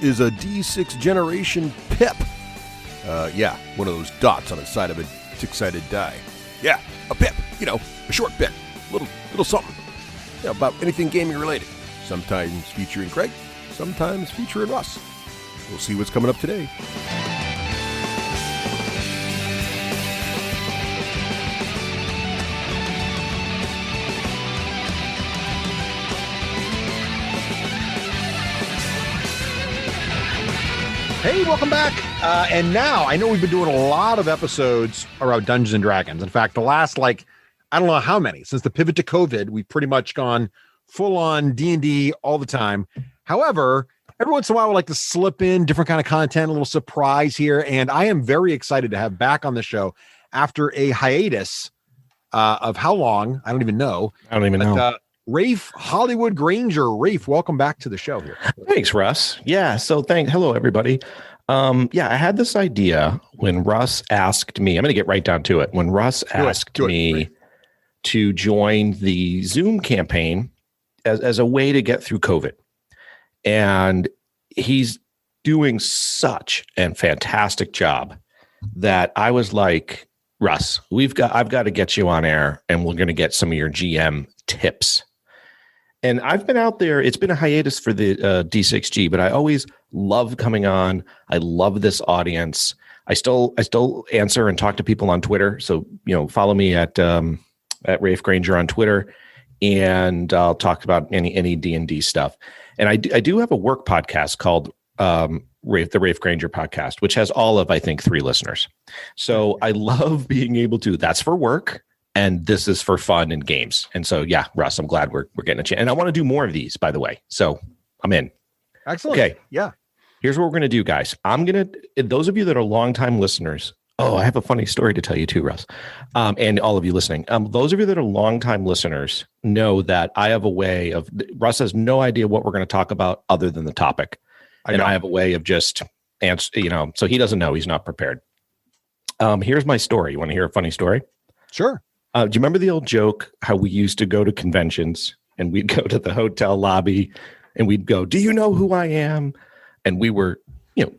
is a D6 generation Pip. Yeah, one of those dots on the side of a six-sided die. Yeah, a Pip. You know, a short Pip. Little something. Yeah, about anything gaming related. Sometimes featuring Craig, sometimes featuring Russ. We'll see what's coming up today. Hey, welcome back. And now, I know we've been doing a lot of episodes around Dungeons and Dragons. In fact, the last, I don't know how many. Since the pivot to COVID, we've pretty much gone full-on D&D all the time. However, every once in a while, we like to slip in different kind of content, a little surprise here. And I am very excited to have back on the show after a hiatus of how long? I don't even know. Raef Hollywood Granger. Raef, welcome back to the show here. Thanks, Russ. Yeah, so hello, everybody. I had this idea when Russ asked me, I'm going to get right down to it. When Russ asked me to join the Zoom campaign as a way to get through COVID. And he's doing such a fantastic job that I was like, Russ, I've got to get you on air and we're going to get some of your GM tips. And I've been out there. It's been a hiatus for the D6G, but I always love coming on. I love this audience. I still answer and talk to people on Twitter. So, follow me at Raef Granger on Twitter, and I'll talk about any D&D stuff. And I do have a work podcast called the Raef Granger podcast, which has all of, I think, 3 listeners. So I love being able to, that's for work. And this is for fun and games. And so, yeah, Russ, I'm glad we're getting a chance. And I want to do more of these, by the way. So I'm in. Excellent. Okay. Yeah. Here's what we're going to do, guys. Those of you that are longtime listeners. Oh, I have a funny story to tell you too, Russ. And all of you listening. Those of you that are longtime listeners know that I have a way of, Russ has no idea what we're going to talk about other than the topic. I have a way of just answer, so he doesn't know. He's not prepared. Here's my story. You want to hear a funny story? Sure. Do you remember the old joke how we used to go to conventions and we'd go to the hotel lobby and we'd go, do you know who I am? And we were,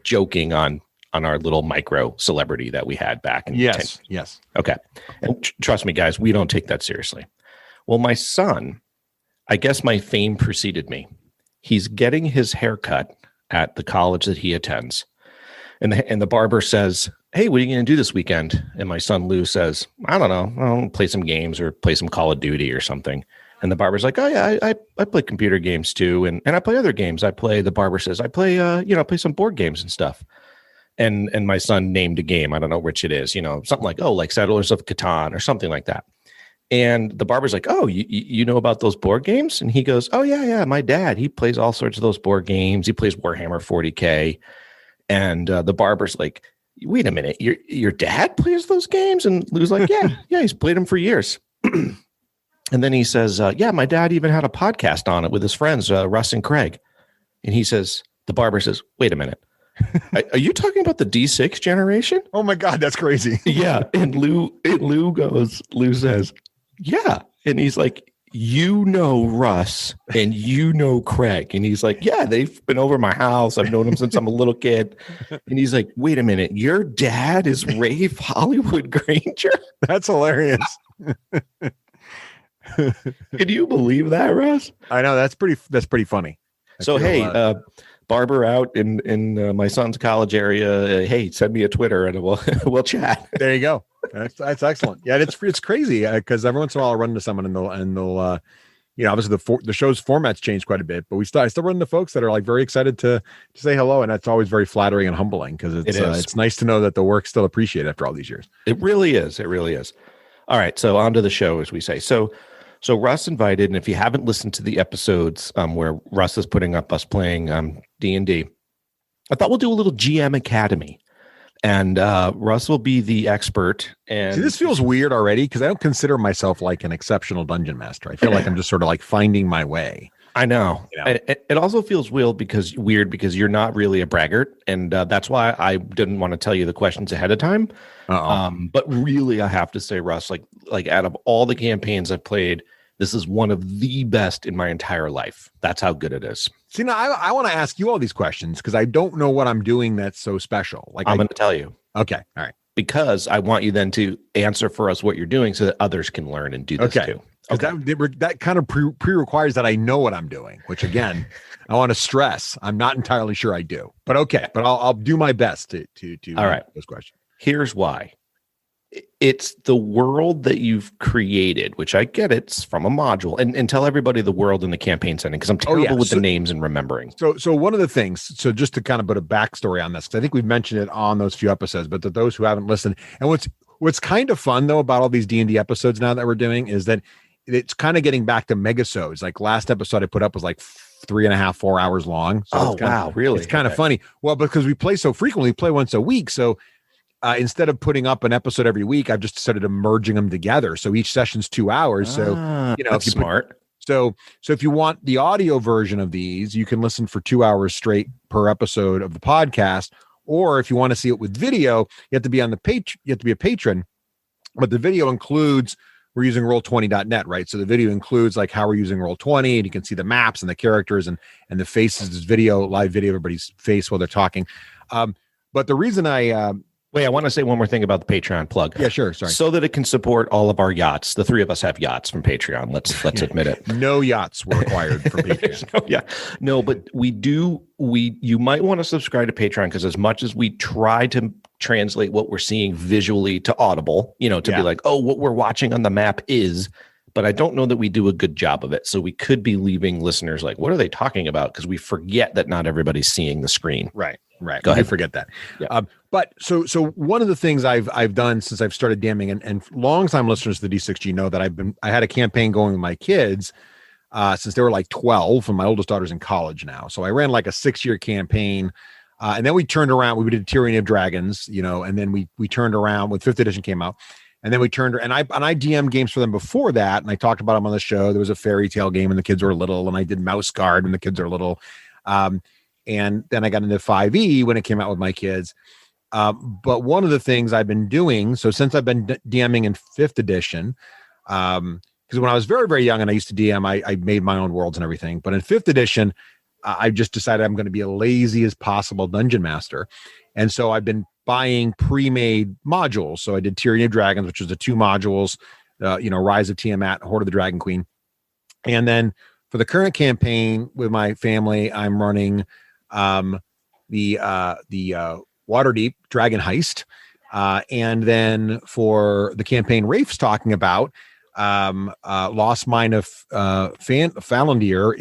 joking on our little micro celebrity that we had back in Yes. Okay. And trust me, guys, we don't take that seriously. Well, my son, I guess my fame preceded me. He's getting his haircut at the college that he attends. And the barber says, hey, what are you going to do this weekend? And my son Lou says, I don't know. I'll play some games or play some Call of Duty or something. And the barber's like, oh yeah, I play computer games too. And I play other games. The barber says, I play some board games and stuff. And my son named a game. I don't know which it is, something like Settlers of Catan or something like that. And the barber's like, oh, you know about those board games? And he goes, oh yeah. My dad, he plays all sorts of those board games. He plays Warhammer 40K. And the barber's like, wait a minute, your dad plays those games? And Lou's like, yeah, he's played them for years. And then he says, yeah, my dad even had a podcast on it with his friends, Russ and Craig. And the barber says, wait a minute, are you talking about the D6 generation? Oh my God, that's crazy. Yeah. And Lou says, yeah. And he's like, Russ and Craig. And he's like, yeah, they've been over my house. I've known them since I'm a little kid. And he's like, wait a minute, your dad is Raef Hollywood Granger? That's hilarious. Can you believe that, Russ? I know, that's pretty funny. Barber out in my son's college area. Hey, send me a Twitter and we'll chat. There you go. That's excellent. Yeah, it's crazy because every once in a while I'll run into someone and they'll obviously the show's format's changed quite a bit, but I still run into folks that are very excited to say hello, and that's always very flattering and humbling because it's nice to know that the work's still appreciated after all these years. It really is. All right, so on to the show, as we say. So Russ invited, and if you haven't listened to the episodes where Russ is putting up us playing D&D, I thought we'll do a little GM Academy. And Russ will be the expert. And see, this feels weird already because I don't consider myself like an exceptional dungeon master. I feel like I'm just sort of finding my way. I know. It also feels weird because you're not really a braggart, and that's why I didn't want to tell you the questions ahead of time. But really, I have to say, Russ, like out of all the campaigns I've played, This is one of the best in my entire life. That's how good it is. See, now I want to ask you all these questions because I don't know what I'm doing that's so special. Like I'm going to tell you. Okay. All right. Because I want you then to answer for us what you're doing so that others can learn and do this too. Okay. That kind of pre-requires that I know what I'm doing, which again, I want to stress. I'm not entirely sure I do, but okay. But I'll do my best to all right. This question. Here's why. It's the world that you've created, which I get it's from a module, and tell everybody the world in the campaign setting because I'm terrible with the names and remembering. So one of the things, so just to kind of put a backstory on this, because I think we've mentioned it on those few episodes, but to those who haven't listened, and what's kind of fun though about all these D&D episodes now that we're doing is that it's kind of getting back to megasodes. Like last episode I put up was like 3.5, 4 hours long. So wow, really? It's kind of funny. Well, because we play so frequently, we play once a week, so. Instead of putting up an episode every week, I've just started merging them together. So each session's 2 hours. So, that's smart. So if you want the audio version of these, you can listen for 2 hours straight per episode of the podcast. Or if you want to see it with video, you have to be on you have to be a patron. But the video includes, we're using roll20.net, right? So the video includes like how we're using Roll20, and you can see the maps and the characters and the faces, this live video, everybody's face while they're talking. But the reason Wait, I want to say one more thing about the Patreon plug. Yeah, sure. Sorry. So that it can support all of our yachts. The three of us have yachts from Patreon. Let's admit it. No yachts were required for Patreon. No, but you might want to subscribe to Patreon because as much as we try to translate what we're seeing visually to audible, to be like, oh, what we're watching on the map is, but I don't know that we do a good job of it. So we could be leaving listeners like, what are they talking about? Because we forget that not everybody's seeing the screen. Right. Go ahead. Forget that. Yeah. But so one of the things I've done since I've started DMing, and long-time listeners to the D6G know that I had a campaign going with my kids since they were like 12, and my oldest daughter's in college now. So I ran like a 6-year campaign, and then we turned around. We did Tyranny of Dragons, and then we turned around when 5th edition came out, and then we turned and I DM'd games for them before that, and I talked about them on the show. There was a fairy tale game when the kids were little, and I did Mouse Guard when the kids are little. And then I got into 5e when it came out with my kids. But one of the things I've been doing, so since I've been DMing in 5th edition, because when I was very, very young and I used to DM, I made my own worlds and everything. But in 5th edition, I just decided I'm going to be a lazy as possible dungeon master. And so I've been buying pre-made modules. So I did Tyranny of Dragons, which was the 2 modules, Rise of Tiamat, Horde of the Dragon Queen. And then for the current campaign with my family, I'm running the Waterdeep Dragon Heist, and then for the campaign Raef's talking about, Lost Mine of Falandir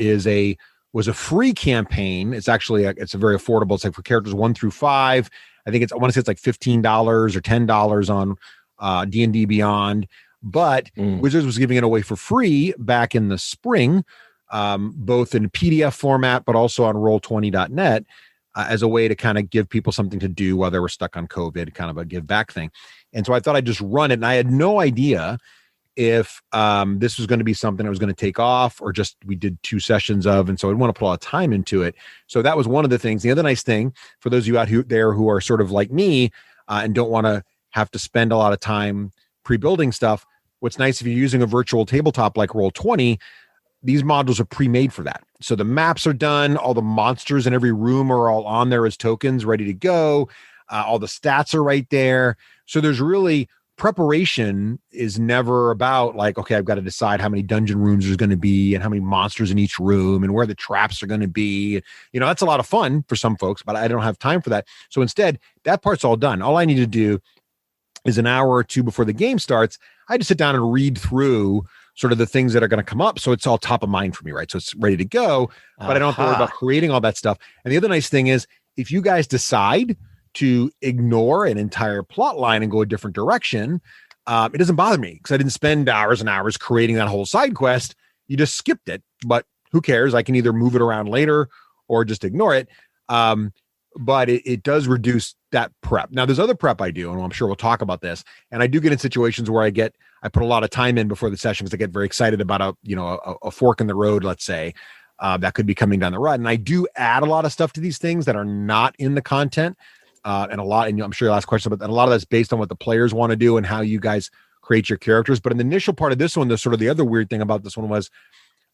was a free campaign. It's actually it's a very affordable. It's like for characters 1 through 5. I want to say it's like $15 or $10 on D&D Beyond. But Wizards was giving it away for free back in the spring. Both in PDF format, but also on roll20.net as a way to kind of give people something to do while they were stuck on COVID, kind of a give back thing. And so I thought I'd just run it. And I had no idea if this was going to be something that was going to take off or just we did 2 sessions of. And so I didn't want to put a lot of time into it. So that was one of the things. The other nice thing for those of you out there who are sort of like me and don't want to have to spend a lot of time pre-building stuff, what's nice if you're using a virtual tabletop like Roll20, these modules are pre-made for that. So the maps are done. All the monsters in every room are all on there as tokens ready to go. All the stats are right there. So there's really preparation is never about like, okay, I've got to decide how many dungeon rooms there's going to be and how many monsters in each room and where the traps are going to be. That's a lot of fun for some folks, but I don't have time for that. So instead, that part's all done. All I need to do is an hour or 2 before the game starts, I just sit down and read through sort of the things that are going to come up. So it's all top of mind for me, right? So it's ready to go, but I don't have to worry about creating all that stuff. And the other nice thing is if you guys decide to ignore an entire plot line and go a different direction, it doesn't bother me because I didn't spend hours and hours creating that whole side quest. You just skipped it, but who cares? I can either move it around later or just ignore it. But it does reduce that prep. Now there's other prep I do, and I'm sure we'll talk about this. And I do get in situations where I put a lot of time in before the session because I get very excited about a fork in the road, let's say, that could be coming down the road. And I do add a lot of stuff to these things that are not in the content. And I'm sure you'll ask questions about that. A lot of that's based on what the players want to do and how you guys create your characters. But in the initial part of this one, the other weird thing about this one was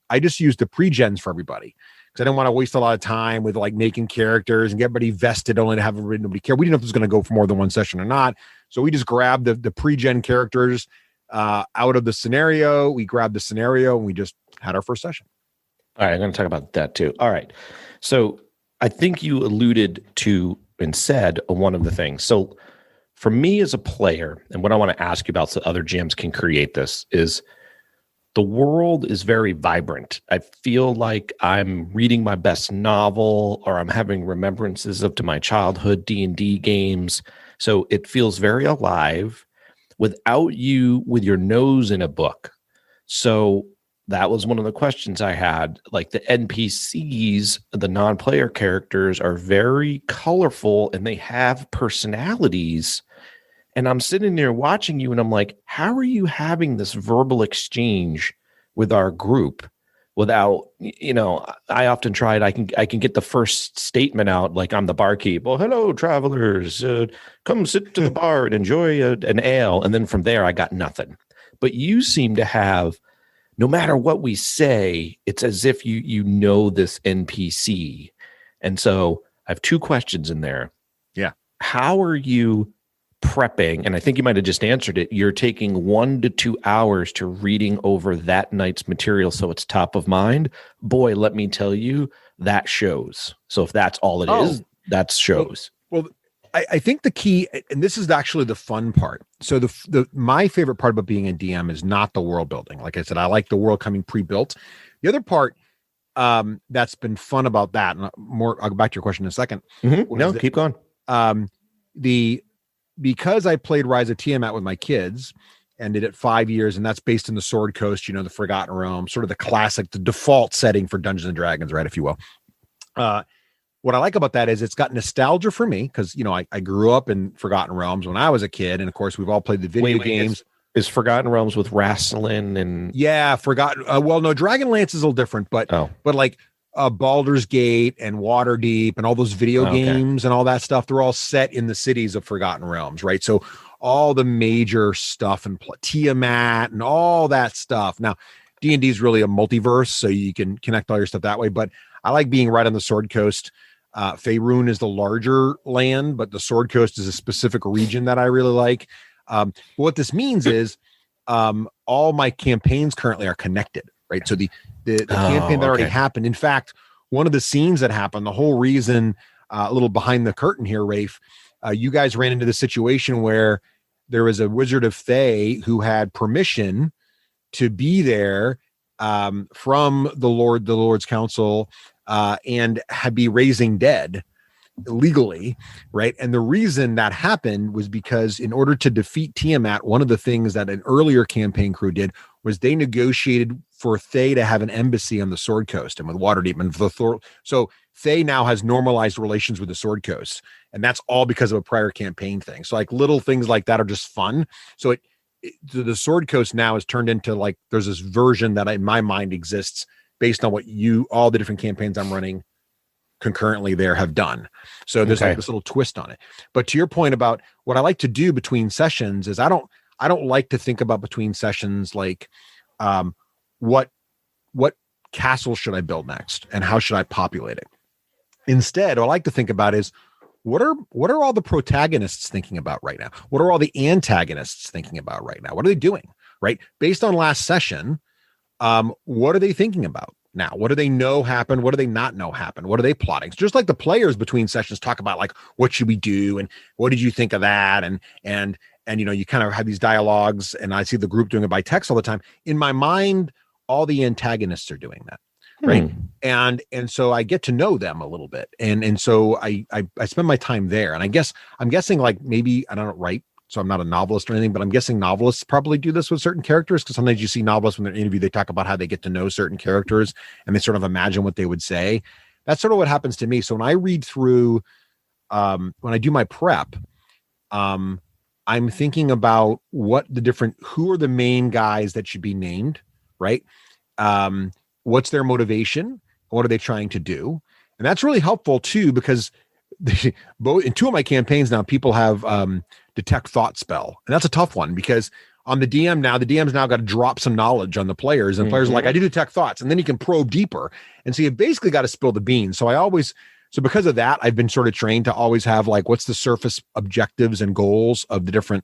I just used the pre-gens for everybody because I didn't want to waste a lot of time with like making characters and get everybody vested only to have nobody care. We didn't know if it was going to go for more than one session or not. So we just grabbed the pre-gen characters out of the scenario. We grabbed the scenario and we just had our first session. All right, I'm going to talk about that too. All right. So I think you alluded to and said one of the things. So for me as a player, and what I want to ask you about so other GMs can create this, is the world is very vibrant. I feel like I'm reading my best novel, or I'm having remembrances to my childhood D&D games. So it feels very alive without you with your nose in a book. So that was one of the questions I had. Like the NPCs, the non-player characters, are very colorful and they have personalities. And I'm sitting there watching you and I'm like, how are you having this verbal exchange with our group without, I often try it. I can get the first statement out, like I'm the barkeep. Well, hello, travelers. Come sit to the bar and enjoy an ale. And then from there, I got nothing. But you seem to have, no matter what we say, it's as if you know this NPC. And so I have two questions in there. Yeah. How are you prepping? And I think you might have just answered it. You're taking 1 to 2 hours to reading over that night's material so it's top of mind. Boy, let me tell you, that shows. So if that's all it is, that shows. Well, I think the key, and this is actually the fun part. So my favorite part about being a DM is not the world building. Like I said, I like the world coming pre-built. The other part that's been fun about that, and I'll go back to your question in a second. Mm-hmm. No, keep going. Because I played Rise of Tiamat with my kids and did it 5 years, and that's based in the Sword Coast, the Forgotten Realm, sort of the default setting for Dungeons and Dragons, right, if you will. What I like about that is it's got nostalgia for me because, I grew up in Forgotten Realms when I was a kid. And of course, we've all played the video games. Is Forgotten Realms with Rassilin and... Yeah, Forgotten. Well, no, Dragonlance is a little different, but like Baldur's Gate and Waterdeep and all those video games and all that stuff, they're all set in the cities of Forgotten Realms, right? So all the major stuff and Tiamat and all that stuff. Now, D&D is really a multiverse, so you can connect all your stuff that way. But I like being right on the Sword Coast. Faerun is the larger land, but the Sword Coast is a specific region that I really like. What this means is all my campaigns currently are connected, right? So the campaign that already happened. In fact, one of the scenes that happened, the whole reason, a little behind the curtain here, Raef, you guys ran into the situation where there was a Wizard of Thay who had permission to be there from the Lord's Council and be raising dead legally, right? And the reason that happened was because in order to defeat Tiamat, one of the things that an earlier campaign crew did was they negotiated for Thay to have an embassy on the Sword Coast and with Waterdeep and so Thay now has normalized relations with the Sword Coast, and that's all because of a prior campaign thing. So like little things like that are just fun. So the Sword Coast now has turned into like there's this version that in my mind exists based on what all the different campaigns I'm running concurrently there have done. So there's like this little twist on it. But to your point about what I like to do between sessions is I don't like to think about between sessions like what castle should I build next and how should I populate it. Instead, what I like to think about is what are all the protagonists thinking about right now? What are all the antagonists thinking about right now? What are they doing? Right? Based on last session, what are they thinking about now? What do they know happened? What do they not know happened? What are they plotting? So just like the players between sessions talk about like, what should we do? And what did you think of that? And you kind of have these dialogues, and I see the group doing it by text all the time. In my mind, all the antagonists are doing that. Right. And so I get to know them a little bit. And so I spend my time there. And I'm guessing like maybe I don't write, so I'm not a novelist or anything, but I'm guessing novelists probably do this with certain characters, because sometimes you see novelists when they're interviewed, they talk about how they get to know certain characters and they sort of imagine what they would say. That's sort of what happens to me. So when I read through, when I do my prep, I'm thinking about who are the main guys that should be named, right? What's their motivation? What are they trying to do? And that's really helpful too, because in two of my campaigns now, people have detect thought spell. And that's a tough one because on the DM now, the DM's now got to drop some knowledge on the players, and players are like, I do detect thoughts, and then you can probe deeper. And so you've basically got to spill the beans. So because of that, I've been sort of trained to always have like, what's the surface objectives and goals of the different,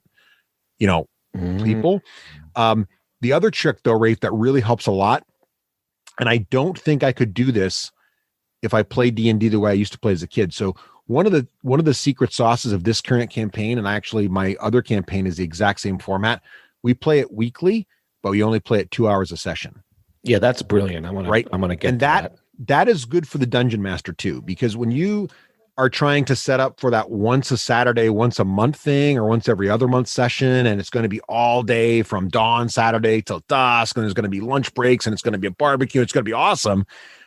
people. The other trick though, Rafe, that really helps a lot, and I don't think I could do this if I played D&D the way I used to play as a kid. So one of the secret sauces of this current campaign, and actually my other campaign is the exact same format. We play it weekly, but we only play it 2 hours a session. Yeah, that's brilliant. I'm gonna get and that is good for the dungeon master too, because when you are trying to set up for that once a Saturday, once a month thing, or once every other month session, and it's going to be all day from dawn Saturday till dusk, and there's going to be lunch breaks, and it's going to be a barbecue, it's going to be awesome.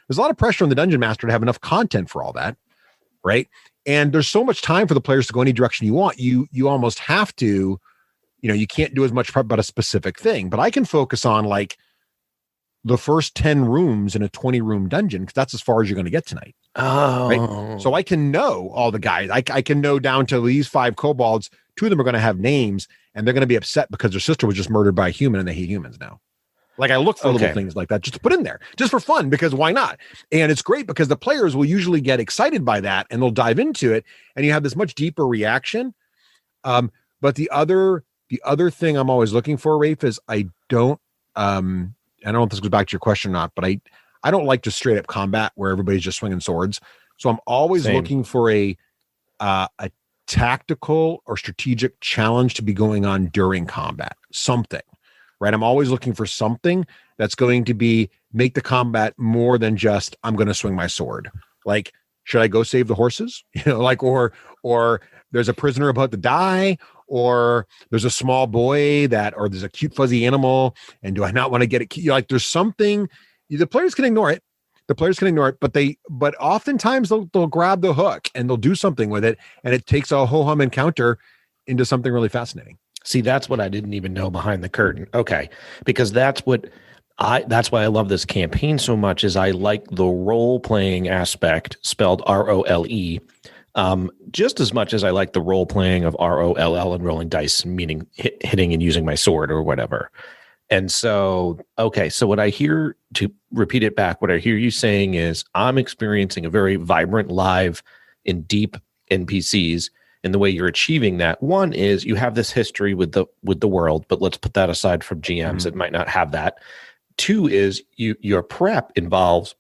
There's a lot of pressure on the dungeon master to have enough content for all that, right? And there's so much time for the players to go any direction you want. You almost have to, you can't do as much prep about a specific thing, but I can focus on like the first 10 rooms in a 20-room dungeon, because that's as far as you're going to get tonight. Oh, right? So I can know all the guys. I can know down to these 5 kobolds. 2 of them are going to have names, and they're going to be upset because their sister was just murdered by a human, and they hate humans now. Like I look for little things like that just to put in there, just for fun, because why not? And it's great because the players will usually get excited by that, and they'll dive into it, and you have this much deeper reaction. But the other thing I'm always looking for, Rafe, is I don't know if this goes back to your question or not, but I don't like just straight up combat where everybody's just swinging swords. So I'm always looking for a tactical or strategic challenge to be going on during combat, something, right? I'm always looking for something that's going to make the combat more than just, I'm going to swing my sword. Like, should I go save the horses? Or there's a prisoner about to die, or there's a small boy or there's a cute fuzzy animal, and do I not want to get it? Like, there's something. The players can ignore it. But oftentimes they'll grab the hook and they'll do something with it, and it takes a ho-hum encounter into something really fascinating. See, that's what I didn't even know behind the curtain. Okay, because that's why I love this campaign so much, is I like the role-playing aspect, spelled ROLE, just as much as I like the role-playing of ROLL and rolling dice, meaning hitting and using my sword or whatever. And so, okay, so what I hear, to repeat it back, what I hear you saying is I'm experiencing a very vibrant, live, and deep NPCs. And the way you're achieving that, one is you have this history with the world, but let's put that aside from GMs that might not have that. 2 is your prep involves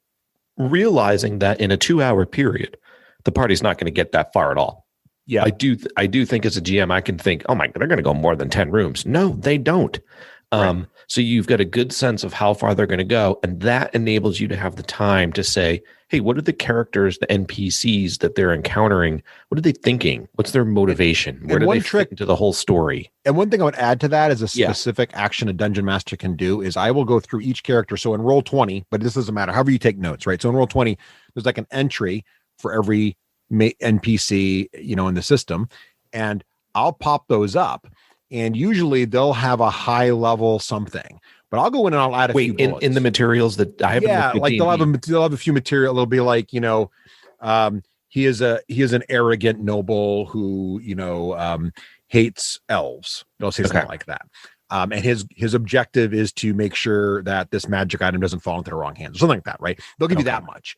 realizing that in a 2-hour period, the party's not going to get that far at all. Yeah, I do think as a GM, I can think, oh my, they're going to go more than 10 rooms. No, they don't. Right. So you've got a good sense of how far they're going to go, and that enables you to have the time to say, hey, what are the characters, the NPCs that they're encountering? What are they thinking? What's their motivation? Where do they fit into the whole story? And one thing I would add to that is a specific action a dungeon master can do is I will go through each character. So in Roll20, but this doesn't matter, however you take notes, right? So in Roll20, there's like an entry for every NPC, in the system, and I'll pop those up. And usually they'll have a high level something, but I'll go in and I'll add a few bullets. In the materials that I have. Yeah, like they'll have a few material. It'll be like, he is an arrogant noble who, hates elves. They'll say something like that. And his objective is to make sure that this magic item doesn't fall into the wrong hands or something like that, right? They'll give you that much.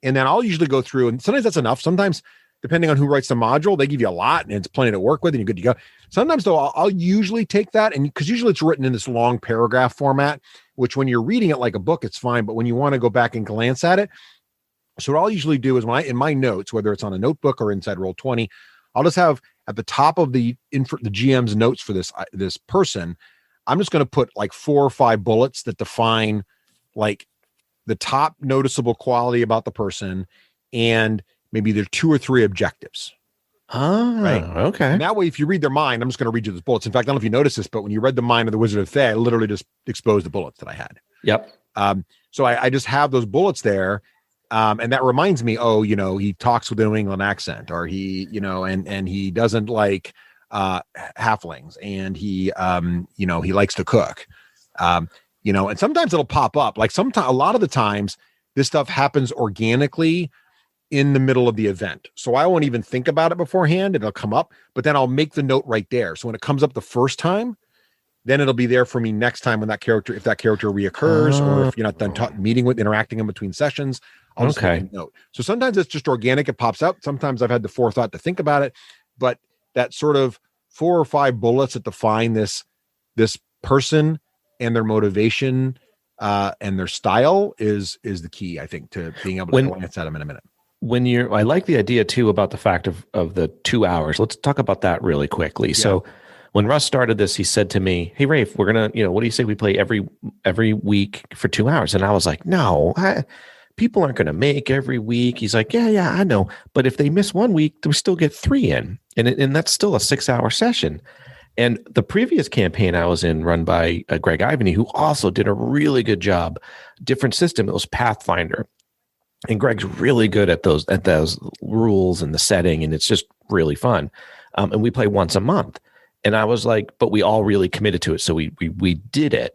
And then I'll usually go through, and sometimes that's enough. Sometimes, depending on who writes the module, they give you a lot and it's plenty to work with and you're good to go. Sometimes though, I'll usually take that, and because usually it's written in this long paragraph format, which when you're reading it like a book, it's fine. But when you want to go back and glance at it, so what I'll usually do is in my notes, whether it's on a notebook or inside Roll20, I'll just have at the top of the GM's notes for this person, I'm just going to put like 4 or 5 bullets that define like the top noticeable quality about the person, and maybe there are 2 or 3 objectives. Right. Okay. And that way, if you read their mind, I'm just going to read you the bullets. In fact, I don't know if you noticed this, but when you read the mind of the Wizard of Thay, I literally just exposed the bullets that I had. Yep. So I just have those bullets there. And that reminds me, he talks with a New England accent, or he, and he doesn't like halflings, and he likes to cook, and sometimes it'll pop up. Like a lot of the times this stuff happens organically in the middle of the event. So I won't even think about it beforehand. It'll come up, but then I'll make the note right there. So when it comes up the first time, then it'll be there for me next time when if that character reoccurs, or if you're not done interacting in between sessions, I'll just make a note. So sometimes it's just organic. It pops up. Sometimes I've had the forethought to think about it, but that sort of 4 or 5 bullets that define this person and their motivation and their style is the key, I think, to being able to glance at them in a minute. I like the idea too about the fact of the 2 hours. Let's talk about that really quickly. Yeah. So when Russ started this, he said to me, "Hey, Raef, we're going to, what do you say we play every week for 2 hours?" And I was like, "No, people aren't going to make every week." He's like, yeah, I know. But if they miss 1 week, we still get 3 in. And that's still a 6-hour session. And the previous campaign I was in, run by Greg Ivany, who also did a really good job, different system. It was Pathfinder. And Greg's really good at those rules and the setting, and it's just really fun. And we play once a month. And I was like, but we all really committed to it, so we did it.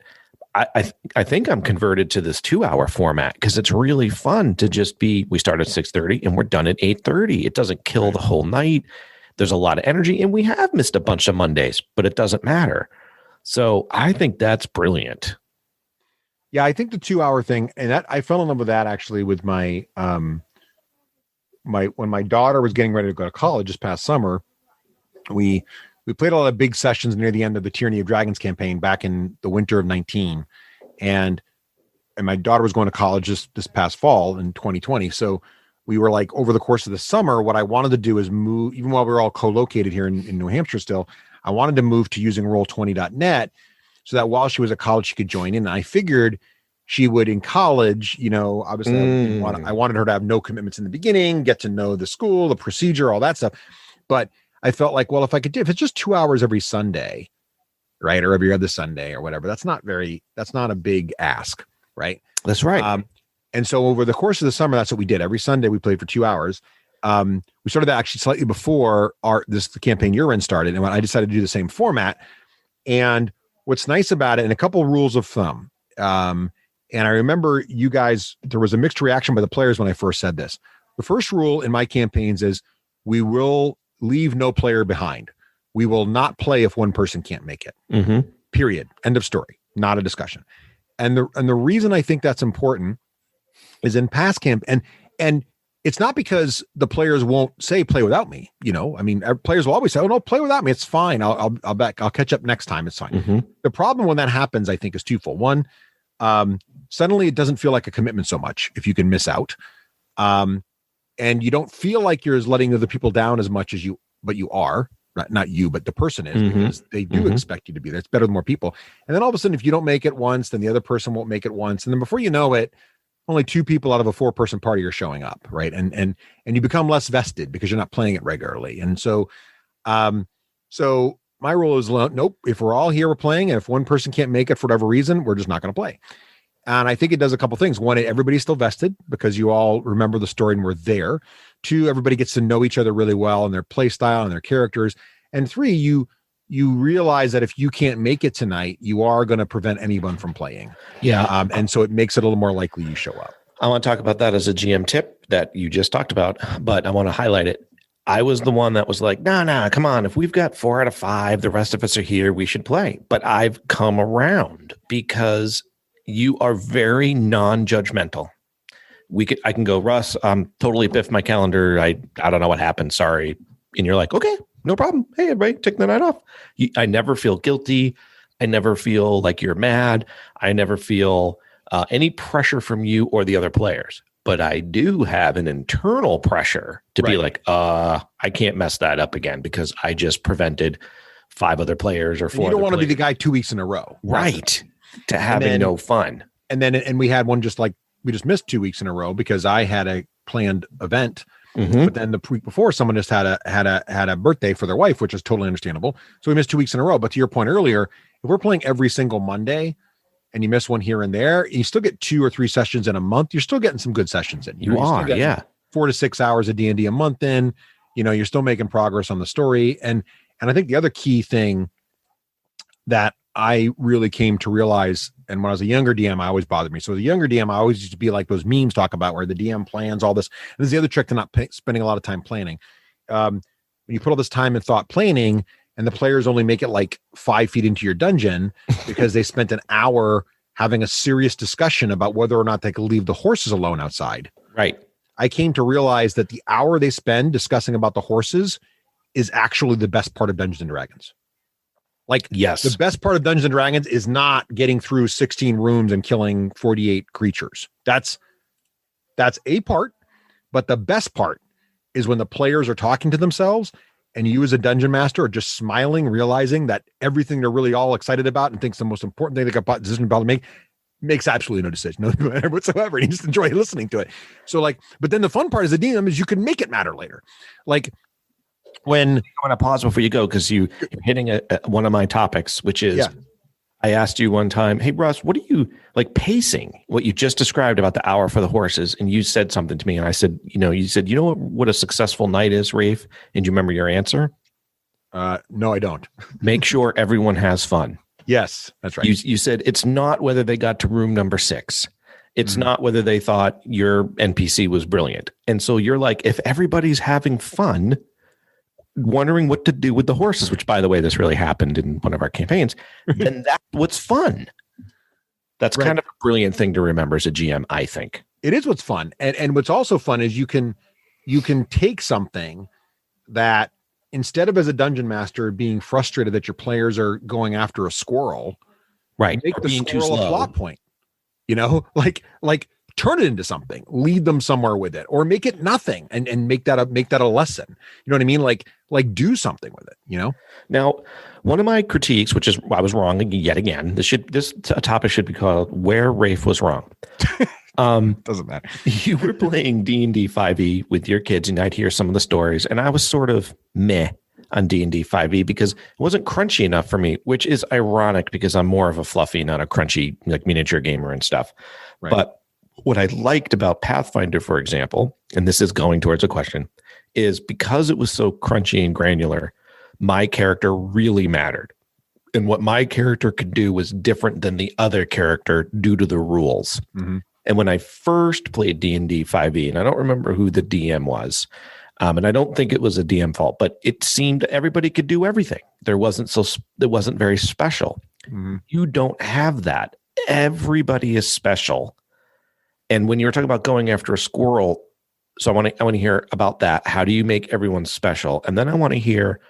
I think I'm converted to this 2-hour format because it's really fun to just we start at 6:30 and we're done at 8:30. It doesn't kill the whole night. There's a lot of energy, and we have missed a bunch of Mondays, but it doesn't matter. So I think that's brilliant. Yeah, I think the 2-hour thing, and that I fell in love with that actually with my when my daughter was getting ready to go to college this past summer. We played a lot of big sessions near the end of the Tyranny of Dragons campaign back in the winter of 19, and my daughter was going to college this past fall in 2020. So we were like, over the course of the summer, what I wanted to do is move, even while we were all co-located here in New Hampshire still, I wanted to move to using Roll20.net so that while she was at college, she could join in. And I figured she would in college, obviously I wanted her to have no commitments in the beginning, get to know the school, the procedure, all that stuff. But I felt like, well, if it's just 2 hours every Sunday, right, or every other Sunday or whatever, that's not a big ask, right? That's right. And so over the course of the summer, that's what we did. Every Sunday we played for 2 hours. We started that actually slightly before the campaign you're in started, and when I decided to do the same format. And what's nice about it, and a couple of rules of thumb. And I remember you guys, there was a mixed reaction by the players when I first said this. The first rule in my campaigns is we will leave no player behind. We will not play if one person can't make it. Mm-hmm. Period. End of story. Not a discussion. And the reason I think that's important is in past camp, and it's not because the players won't say play without me. I mean, players will always say, "Oh no, play without me. It's fine. I'll catch up next time. It's fine." Mm-hmm. The problem when that happens, I think, is twofold. One, suddenly it doesn't feel like a commitment so much if you can miss out. And you don't feel like you're letting other people down as much as you are. Not you, but the person is, because they do expect you to be there. It's better than more people. And then all of a sudden, if you don't make it once, then the other person won't make it once. And then before you know it, only 2 people out of a 4-person party are showing up, right? And you become less vested because you're not playing it regularly. And so, so my rule is, nope, if we're all here, we're playing. And if one person can't make it for whatever reason, we're just not going to play. And I think it does a couple things. One, everybody's still vested because you all remember the story and we're there. 2, everybody gets to know each other really well and their play style and their characters. And 3, you realize that if you can't make it tonight, you are going to prevent anyone from playing. Yeah. And so it makes it a little more likely you show up. I want to talk about that as a GM tip that you just talked about, but I want to highlight it. I was the one that was like, no, come on. If we've got 4 out of 5, the rest of us are here, we should play. But I've come around because you are very non-judgmental. I can go, Russ, totally biffed my calendar. I don't know what happened. Sorry. And you're like, okay, no problem. Hey, everybody, take the night off. I never feel guilty. I never feel like you're mad. I never feel any pressure from you or the other players. But I do have an internal pressure to be like, I can't mess that up again because I just prevented 5 other players or 4 other players. You don't want to be the guy 2 weeks in a row. Right. To having no fun. And we had one we just missed 2 weeks in a row because I had a planned event. But then the week before, someone just had a birthday for their wife, which is totally understandable. So we missed 2 weeks in a row. But to your point earlier, if we're playing every single Monday and you miss one here and there, you still get 2 or 3 sessions in a month. You're still getting some good sessions in. You're still getting 4 to 6 hours of D&D a month in. You're still making progress on the story. And I think the other key thing that I really came to realize, and when I was a younger DM, I always bothered me. So as a younger DM, I always used to be like those memes talk about where the DM plans all this. And this is the other trick to not spending a lot of time planning. When you put all this time and thought planning, and the players only make it like 5 feet into your dungeon because they spent an hour having a serious discussion about whether or not they could leave the horses alone outside. Right. I came to realize that the hour they spend discussing about the horses is actually the best part of Dungeons and Dragons. Like, yes, the best part of Dungeons and Dragons is not getting through 16 rooms and killing 48 creatures. That's a part, but the best part is when the players are talking to themselves and you as a dungeon master are just smiling, realizing that everything they're really all excited about and thinks the most important thing they got decision about to make makes absolutely no decision, no matter whatsoever. And you just enjoy listening to it. So like, but then the fun part as a DM is you can make it matter later. Like when I want to pause before you go, because you're hitting one of my topics, which is I asked you one time, hey, Russ, what are you like pacing what you just described about the hour for the horses? And you said something to me. And I said, you said, what a successful night is, Raef? And do you remember your answer? No, I don't. Make sure everyone has fun. Yes, that's right. You said it's not whether they got to room number 6. It's not whether they thought your NPC was brilliant. And so you're like, if everybody's having fun, wondering what to do with the horses, which, by the way, this really happened in one of our campaigns, then that's what's fun. That's kind of a brilliant thing to remember as a GM, I think. It is what's fun. And what's also fun is you can take something that, instead of as a dungeon master being frustrated that your players are going after a squirrel, right? Make the squirrel a plot point, like turn it into something, lead them somewhere with it, or make it nothing and make that a lesson. You know what I mean? Like do something with it, Now, one of my critiques, which is I was wrong yet again. This topic should be called "Where Raef Was Wrong." Doesn't matter. You were playing D&D 5e with your kids, and I'd hear some of the stories, and I was sort of meh on D&D 5e because it wasn't crunchy enough for me, which is ironic because I'm more of a fluffy, not a crunchy, like miniature gamer and stuff. Right. But what I liked about Pathfinder, for example, and this is going towards a question, is because it was so crunchy and granular, my character really mattered. And what my character could do was different than the other character due to the rules. Mm-hmm. And when I first played D&D 5e, and I don't remember who the DM was, and I don't think it was a DM fault, but it seemed everybody could do everything. It wasn't very special. Mm-hmm. You don't have that. Everybody is special. And when you were talking about going after a squirrel, so I want to hear about that. How do you make everyone special? And then I want to hear,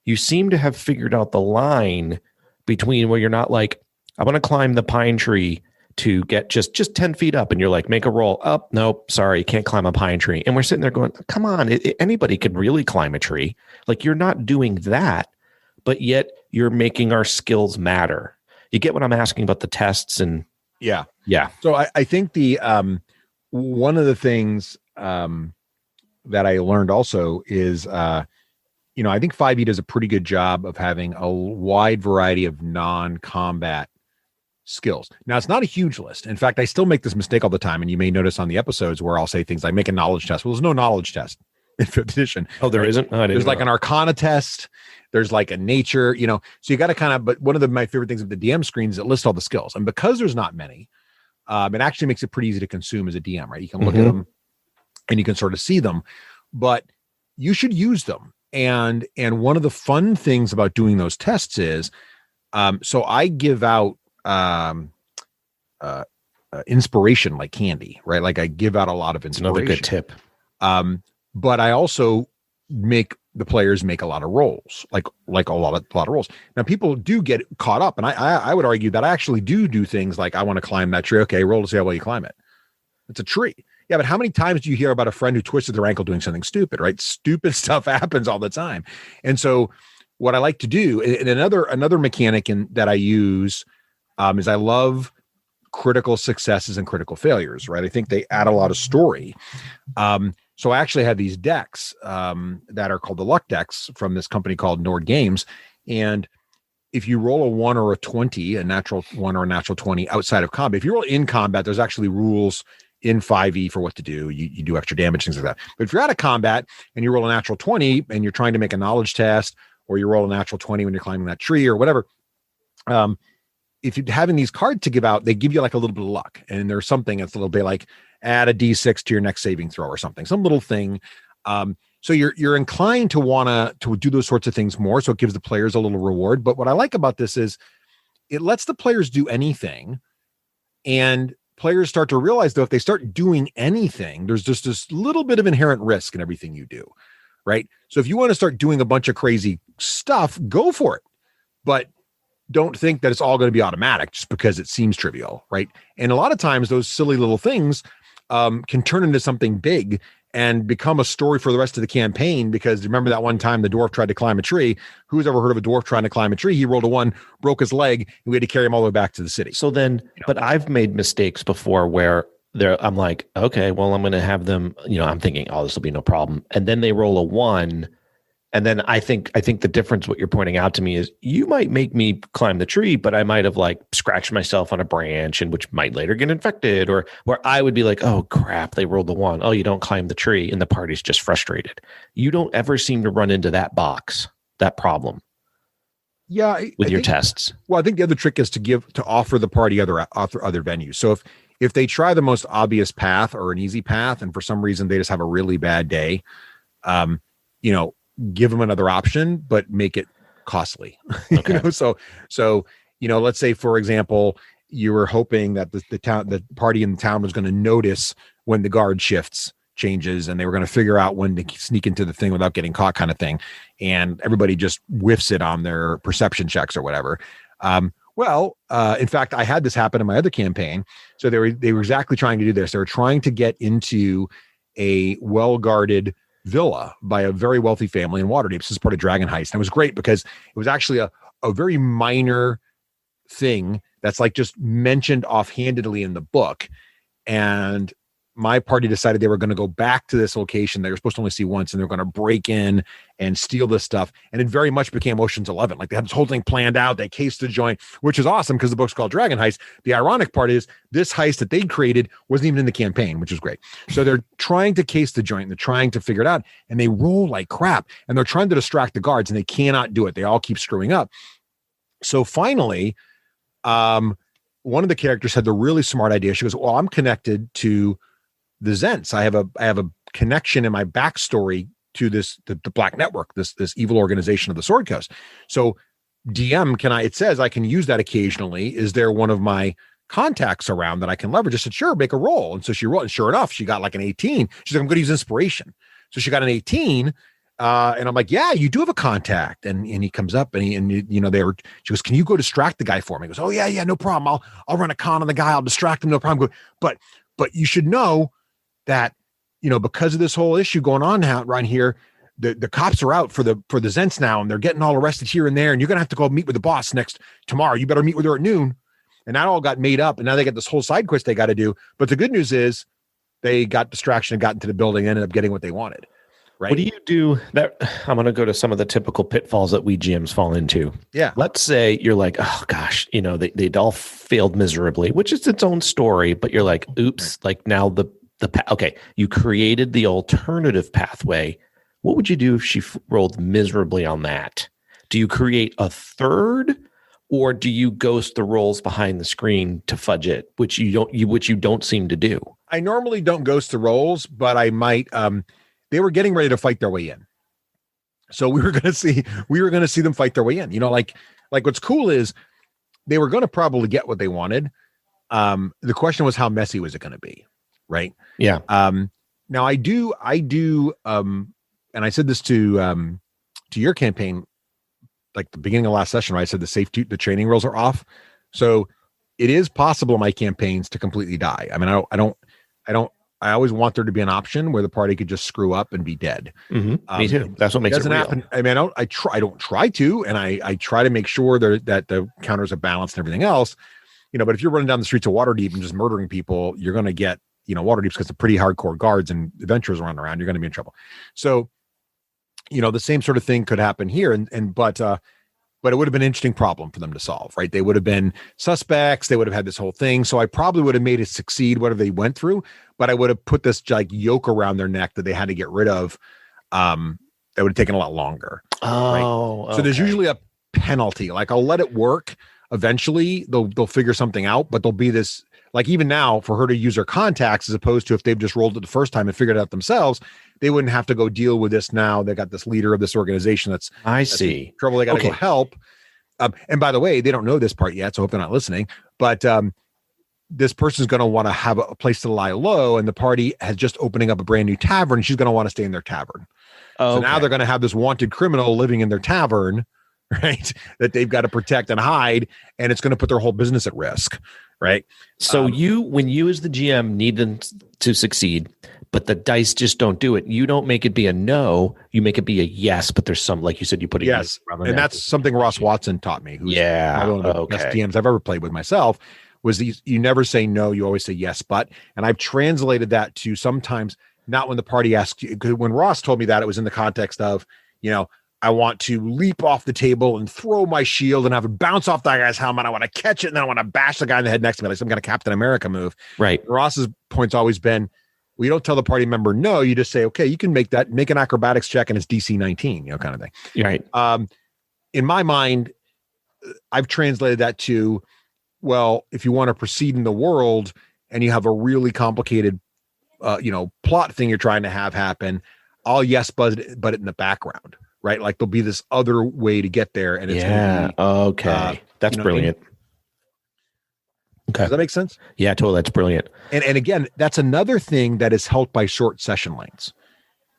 you seem to have figured out the line between where you're not like, I want to climb the pine tree to get just 10 feet up, and you're like, make a roll up. Nope, sorry, you can't climb a pine tree. And we're sitting there going, come on, anybody could really climb a tree. Like, you're not doing that, but yet you're making our skills matter. You get what I'm asking about the tests? And yeah. So I think the one of the things that I learned also is I think 5e does a pretty good job of having a wide variety of non-combat skills. Now, it's not a huge list. In fact, I still make this mistake all the time, and you may notice on the episodes where I'll say things like make a knowledge test. Well, there's no knowledge test in 5th edition. Oh, there isn't? Oh, there's like an arcana test. There's like a nature, so you got to kind of, but one of my favorite things with the DM screen is it lists all the skills. And because there's not many, it actually makes it pretty easy to consume as a DM, right? You can look at them and you can sort of see them, but you should use them. And one of the fun things about doing those tests is, so I give out inspiration like candy, right? Like I give out a lot of inspiration. Another good tip. But I also make the players make a lot of rolls, like a lot of rolls. Now people do get caught up, and I would argue that I actually do things like, I want to climb that tree. Okay, roll to see how well you climb it. It's a tree. Yeah, but how many times do you hear about a friend who twisted their ankle doing something stupid, right? Stupid stuff happens all the time. And so what I like to do, and another mechanic that I use is I love critical successes and critical failures, right? I think they add a lot of story. So I actually have these decks that are called the luck decks from this company called Nord Games. And if you roll a 1 or a 20, a natural 1 or a natural 20 outside of combat, if you roll in combat, there's actually rules in 5e for what to do. You do extra damage, things like that. But if you're out of combat and you roll a natural 20 and you're trying to make a knowledge test, or you roll a natural 20 when you're climbing that tree or whatever, if you're having these cards to give out, they give you like a little bit of luck. And there's something that's a little bit like add a D6 to your next saving throw or something, some little thing. So you're inclined to want to do those sorts of things more. So it gives the players a little reward. But what I like about this is it lets the players do anything. And players start to realize, though, if they start doing anything, there's just this little bit of inherent risk in everything you do. Right. So if you want to start doing a bunch of crazy stuff, go for it. But don't think that it's all going to be automatic just because it seems trivial. Right. And a lot of times those silly little things can turn into something big and become a story for the rest of the campaign. Because remember that one time the dwarf tried to climb a tree? Who's ever heard of a dwarf trying to climb a tree? He rolled a 1, broke his leg, and we had to carry him all the way back to the city. So then, but I've made mistakes before where I'm like, okay, well, I'm going to have them, I'm thinking, oh, this will be no problem. And then they roll a 1. And then I think the difference, what you're pointing out to me is you might make me climb the tree, but I might have like scratched myself on a branch and which might later get infected, or where I would be like, oh crap, they rolled the 1. Oh, you don't climb the tree. And the party's just frustrated. You don't ever seem to run into that problem. Yeah. With your tests. Well, I think the other trick is to offer the party other venues. So if they try the most obvious path or an easy path, and for some reason they just have a really bad day, give them another option, but make it costly. Okay. So let's say, for example, you were hoping that the party in the town was going to notice when the guard shifts changes, and they were going to figure out when to sneak into the thing without getting caught, kind of thing. And everybody just whiffs it on their perception checks or whatever. In fact, I had this happen in my other campaign. So they were exactly trying to do this. They were trying to get into a well-guarded villa by a very wealthy family in Waterdeep. This is part of Dragon Heist. And it was great because it was actually a very minor thing that's like just mentioned offhandedly in the book. And my party decided they were going to go back to this location they were supposed to only see once, and they're going to break in and steal this stuff. And it very much became Ocean's 11. Like they had this whole thing planned out. They cased the joint, which is awesome because the book's called Dragon Heist. The ironic part is this heist that they'd created wasn't even in the campaign, which was great. So they're trying to case the joint and they're trying to figure it out, and they roll like crap, and they're trying to distract the guards, and they cannot do it. They all keep screwing up. So finally, one of the characters had the really smart idea. She goes, well, I'm connected to the Zents. I have a connection in my backstory to the Black Network, this evil organization of the Sword Coast. So DM, it says I can use that occasionally. Is there one of my contacts around that I can leverage? I said, sure, make a roll. And so she rolled, and sure enough, she got like an 18. She's like, I'm going to use inspiration. So she got an 18. And I'm like, yeah, you do have a contact. And he comes up and she goes, can you go distract the guy for me? He goes, oh yeah, no problem. I'll run a con on the guy. I'll distract him. No problem. But you should know that, because of this whole issue going on now around here, the cops are out for the Zents now, and they're getting all arrested here and there. And you're going to have to go meet with the boss tomorrow. You better meet with her at noon. And that all got made up. And now they got this whole side quest they got to do. But the good news is they got distraction and got into the building and ended up getting what they wanted. Right. What do you do that? I'm going to go to some of the typical pitfalls that we GMs fall into. Yeah. Let's say you're like, oh gosh, they'd all failed miserably, which is its own story. But you're like, oops, like now okay, you created the alternative pathway. What would you do if she rolled miserably on that? Do you create a third, or do you ghost the rolls behind the screen to fudge it, which you don't seem to do? I normally don't ghost the rolls, but I might. They were getting ready to fight their way in, so we were going to see them fight their way in. Like what's cool is they were going to probably get what they wanted. The question was, how messy was it going to be? Right. Yeah. Now I do, and I said this to your campaign, like the beginning of last session, right? I said the training rules are off. So it is possible in my campaigns to completely die. I mean, I always want there to be an option where the party could just screw up and be dead. Mm-hmm. Me too. That's what makes it real. Happen. I mean, I don't try to, and I try to make sure that the counters are balanced and everything else, but if you're running down the streets of Waterdeep and just murdering people, you're going to get, Waterdeep's got some pretty hardcore guards and adventurers running around. You're going to be in trouble. So, the same sort of thing could happen here. But it would have been an interesting problem for them to solve, right? They would have been suspects. They would have had this whole thing. So I probably would have made it succeed, whatever they went through, but I would have put this like yoke around their neck that they had to get rid of. That would have taken a lot longer. Oh, right? So there's usually a penalty. Like I'll let it work eventually they'll figure something out, but there'll be this, like even now for her to use her contacts, as opposed to if they've just rolled it the first time and figured it out themselves, they wouldn't have to go deal with this now. They got this leader of this organization that's see. in trouble. They got to go help. And by the way, they don't know this part yet, so I hope they're not listening. But this person's going to want to have a place to lie low, and the party has just opening up a brand new tavern. And she's going to want to stay in their tavern. So now they're going to have this wanted criminal living in their tavern, right? That they've got to protect and hide, and it's going to put their whole business at risk, right? So when you as the GM need them to succeed, but the dice just don't do it, you don't make it be a no, you make it be a yes, but there's some, like you said, you put a yes. And that's something Ross Watson taught me, who's one of the best DMs I've ever played with myself, was you never say no, you always say yes, but. And I've translated that to sometimes not when the party asks you, because when Ross told me that, it was in the context of, I want to leap off the table and throw my shield and have it bounce off that guy's helmet. I want to catch it, and then I want to bash the guy in the head next to me, like some kind of Captain America move. Right. And Ross's point's always been, we don't tell the party member no. You just say, okay, you can make an acrobatics check, and it's DC 19, kind of thing. Right. In my mind, I've translated that to, well, if you want to proceed in the world and you have a really complicated, plot thing you're trying to have happen, I'll yes, but it in the background. Right, like there'll be this other way to get there, and it's okay. That's brilliant. Okay, does that make sense? Yeah, totally. That's brilliant. And again, that's another thing that is helped by short session lengths,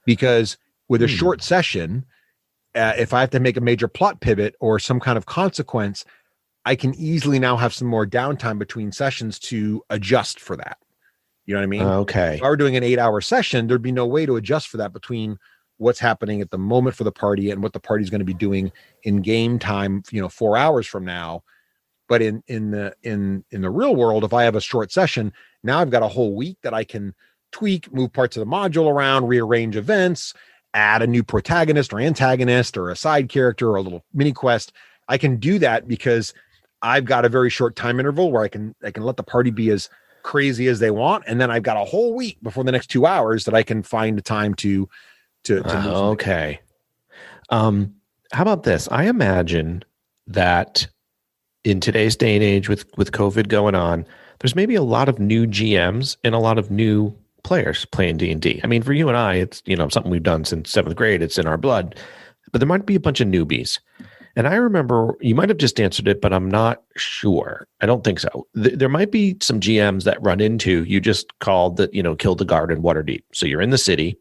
because with a short session, if I have to make a major plot pivot or some kind of consequence, I can easily now have some more downtime between sessions to adjust for that. You know what I mean? Okay. If I were doing an 8-hour session, there'd be no way to adjust for that between what's happening at the moment for the party and what the party's going to be doing in game time, 4 hours from now. But in the real world, if I have a short session, now I've got a whole week that I can tweak, move parts of the module around, rearrange events, add a new protagonist or antagonist or a side character or a little mini quest. I can do that because I've got a very short time interval where I can let the party be as crazy as they want. And then I've got a whole week before the next 2 hours that I can find the time to okay. How about this? I imagine that in today's day and age with COVID going on, there's maybe a lot of new GMs and a lot of new players playing D&D. I mean, for you and I, it's something we've done since 7th grade. It's in our blood. But there might be a bunch of newbies. And I remember, you might have just answered it, but I'm not sure. I don't think so. There might be some GMs that run into, you just called that, killed the guard in Waterdeep. So you're in the city,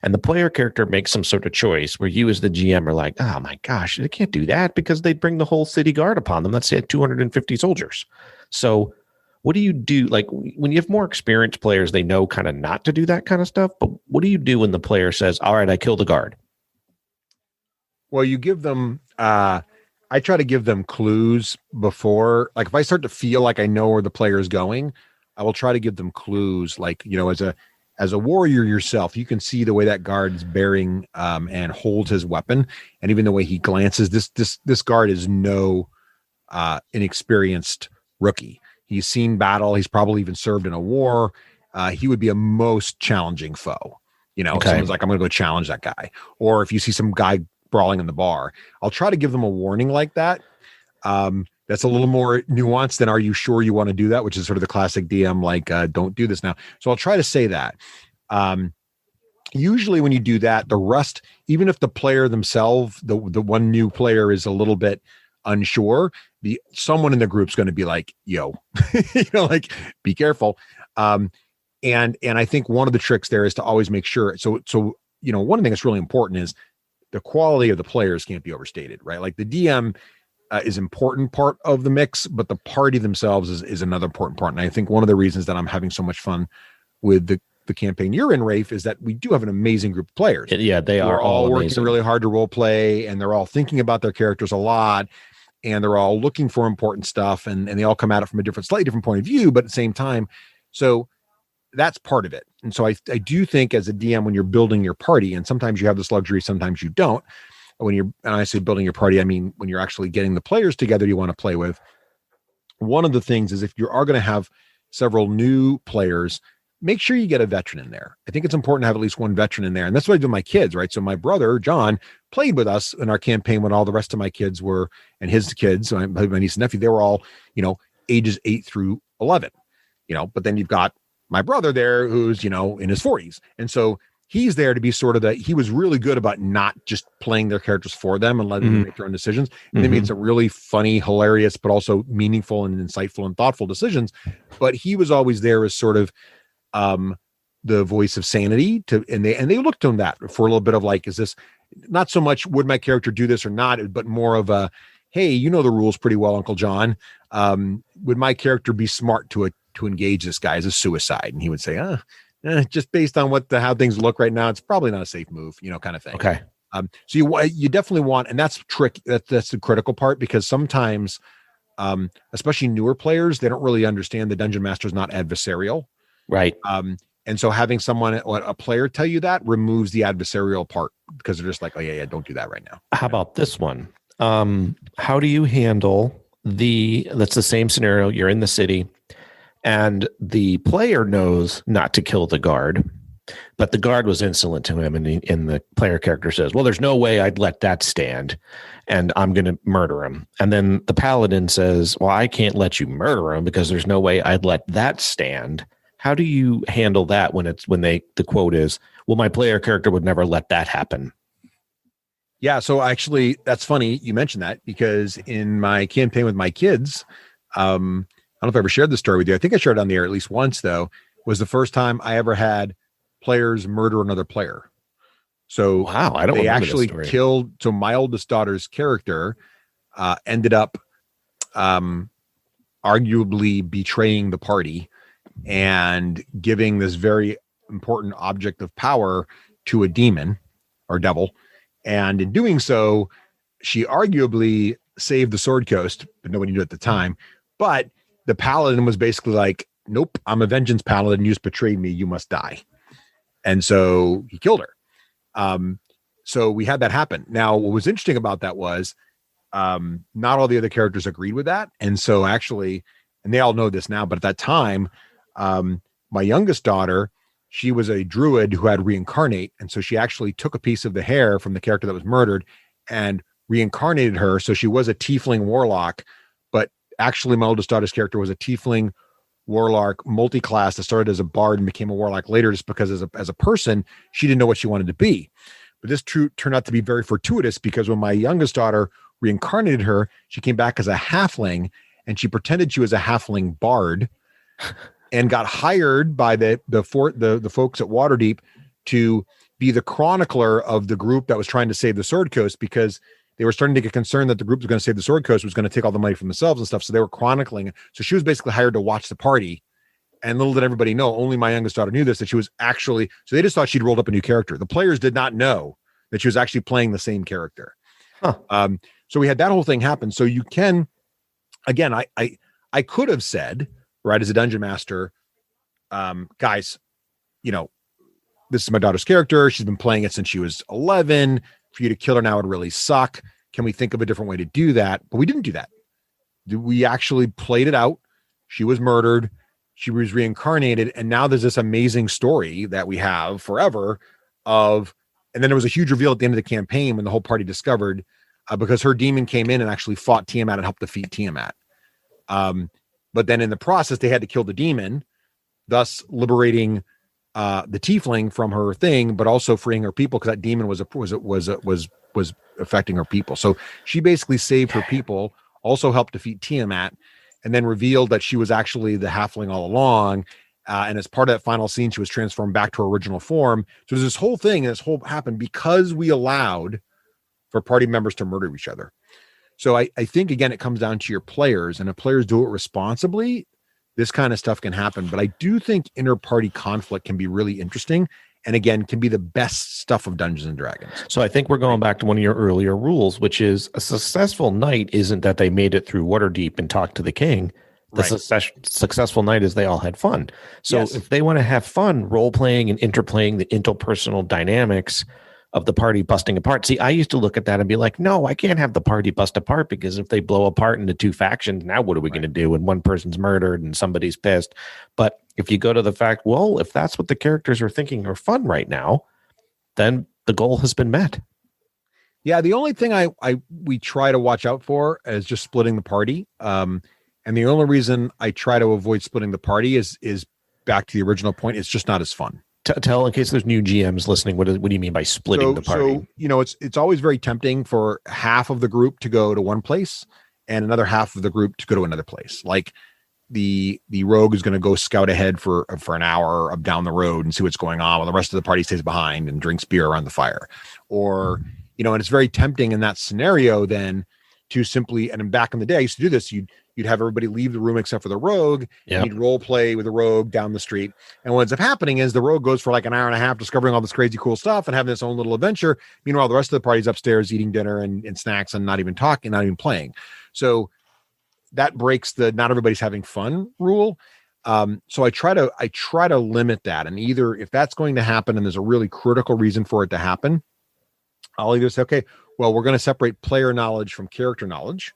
and the player character makes some sort of choice where you as the GM are like, oh my gosh, they can't do that because they'd bring the whole city guard upon them. Let's say 250 soldiers. So what do you do? Like when you have more experienced players, they know kind of not to do that kind of stuff. But what do you do when the player says, all right, I killed the guard? Well, you give them, I try to give them clues before, like if I start to feel like I know where the player is going, I will try to give them clues. Like, as a warrior yourself, you can see the way that guard is bearing and holds his weapon, and even the way he glances. This guard is no inexperienced rookie. He's seen battle. He's probably even served in a war. He would be a most challenging foe. Someone's like, I'm going to go challenge that guy. Or if you see some guy brawling in the bar, I'll try to give them a warning like that. That's a little more nuanced than are you sure you want to do that, which is sort of the classic DM, like, don't do this now. So I'll try to say that. Usually when you do that, the rest, even if the player themselves, the one new player is a little bit unsure, someone in the group's going to be like, yo, like, be careful. And I think one of the tricks there is to always make sure. So, one thing that's really important is the quality of the players can't be overstated, right? Like the DM is important part of the mix, but the party themselves is another important part. And I think one of the reasons that I'm having so much fun with the campaign you're in, Raef, is that we do have an amazing group of players. Yeah, they are all working amazing. Really hard to role play, and they're all thinking about their characters a lot, and they're all looking for important stuff, and they all come at it from a slightly different point of view, but at the same time. So that's part of it. And so I do think as a DM, when you're building your party, and sometimes you have this luxury, sometimes you don't. And I say building your party, I mean, when you're actually getting the players together you want to play with, one of the things is if you are going to have several new players, make sure you get a veteran in there. I think it's important to have at least one veteran in there. And that's what I do with my kids, right? So my brother, John, played with us in our campaign when all the rest of my kids were, and his kids, my niece and nephew, they were all, ages 8 through 11, but then you've got my brother there who's, in his 40s. And so he's there to be sort of he was really good about not just playing their characters for them and letting them make their own decisions. And they made some really funny, hilarious, but also meaningful and insightful and thoughtful decisions. But he was always there as sort of the voice of sanity and they looked to him that for a little bit of like, is this not so much would my character do this or not, but more of a, hey, you know the rules pretty well, Uncle John. Would my character be smart to engage this guy as a suicide? And he would say, just based on how things look right now, it's probably not a safe move, kind of thing. Okay. So you definitely want, and that's trick. That's the critical part, because sometimes, especially newer players, they don't really understand the dungeon master is not adversarial. Right. And so having a player tell you that removes the adversarial part, because they're just like, oh yeah, don't do that right now. How about this one? How do you handle that's the same scenario. You're in the city and the player knows not to kill the guard, but the guard was insolent to him. And the player character says, well, there's no way I'd let that stand and I'm going to murder him. And then the paladin says, well, I can't let you murder him because there's no way I'd let that stand. How do you handle that when the quote is, well, my player character would never let that happen? Yeah. So actually that's funny you mentioned that, because in my campaign with my kids, I don't know if I ever shared this story with you. I think I shared it on the air at least once, though, was the first time I ever had players murder another player. So wow, I don't they remember actually this story. killed. So my oldest daughter's character ended up arguably betraying the party and giving this very important object of power to a demon or devil. And in doing so, she arguably saved the Sword Coast, but nobody knew at the time. But the paladin was basically like, nope, I'm a vengeance paladin. You just betrayed me. You must die. And so he killed her. So we had that happen. Now, what was interesting about that was not all the other characters agreed with that. And so actually, and they all know this now, but at that time, my youngest daughter, she was a druid who had reincarnate. And so she actually took a piece of the hair from the character that was murdered and reincarnated her. So she was a tiefling warlock, but actually my oldest daughter's character was a tiefling warlock multi-class that started as a bard and became a warlock later, just because as a person, she didn't know what she wanted to be. But this turned out to be very fortuitous, because when my youngest daughter reincarnated her, she came back as a halfling, and she pretended she was a halfling bard and got hired by the folks at Waterdeep to be the chronicler of the group that was trying to save the Sword Coast, because they were starting to get concerned that the group was going to save the Sword Coast was going to take all the money from themselves and stuff. So they were chronicling. So she was basically hired to watch the party. And little did everybody know, only my youngest daughter knew this, that she was actually, so they just thought she'd rolled up a new character. The players did not know that she was actually playing the same character. Huh. So we had that whole thing happen. So you can, again, I could have said, right, as a dungeon master, guys, this is my daughter's character. She's been playing it since she was 11. For you to kill her now would really suck. Can we think of a different way to do that? But we didn't do that. We actually played it out. She was murdered. She was reincarnated. And now there's this amazing story that we have forever and then there was a huge reveal at the end of the campaign when the whole party discovered, because her demon came in and actually fought Tiamat and helped defeat Tiamat. But then in the process, they had to kill the demon, thus liberating the tiefling from her thing, but also freeing her people, because that demon was affecting her people. So she basically saved her people, also helped defeat Tiamat, and then revealed that she was actually the halfling all along. And as part of that final scene, she was transformed back to her original form. So there's this whole thing, and this whole happened because we allowed for party members to murder each other. So I think, again, it comes down to your players, and if players do it responsibly, this kind of stuff can happen. But I do think inter-party conflict can be really interesting, and again, can be the best stuff of Dungeons and Dragons. So I think we're going back to one of your earlier rules, which is a successful night isn't that they made it through Waterdeep and talked to the king. The successful night is they all had fun. So if they want to have fun role-playing and interplaying the interpersonal dynamics of the party busting apart. See, I used to look at that and be like, no, I can't have the party bust apart, because if they blow apart into two factions, now what are we going to do when one person's murdered and somebody's pissed? But if you go to the fact, well, if that's what the characters are thinking are fun right now, then the goal has been met. Yeah, the only thing we try to watch out for is just splitting the party. And the only reason I try to avoid splitting the party is back to the original point. It's just not as fun. Tell in case there's new GMs listening. What do you mean by splitting the party? So it's always very tempting for half of the group to go to one place and another half of the group to go to another place. Like the rogue is going to go scout ahead for an hour up down the road and see what's going on, while the rest of the party stays behind and drinks beer around the fire. Or and it's very tempting in that scenario then to simply, and back in the day I used to do this, you'd have everybody leave the room except for the rogue. Yep. You'd role play with the rogue down the street. And what ends up happening is the rogue goes for like an hour and a half discovering all this crazy cool stuff and having its own little adventure. Meanwhile, the rest of the party's upstairs eating dinner and snacks and not even talking, not even playing. So that breaks the not everybody's having fun rule. So I try to limit that. And either if that's going to happen and there's a really critical reason for it to happen, I'll either say, okay, well, we're going to separate player knowledge from character knowledge.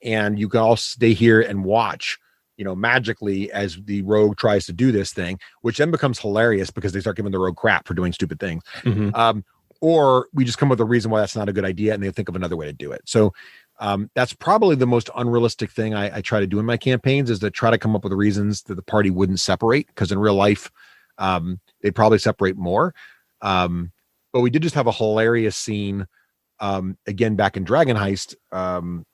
And you can all stay here and watch, magically as the rogue tries to do this thing, which then becomes hilarious because they start giving the rogue crap for doing stupid things. Mm-hmm. Or we just come up with a reason why that's not a good idea and they think of another way to do it. So that's probably the most unrealistic thing I try to do in my campaigns, is to try to come up with reasons that the party wouldn't separate, because in real life, they'd probably separate more. But we did just have a hilarious scene, again, back in Dragon Heist,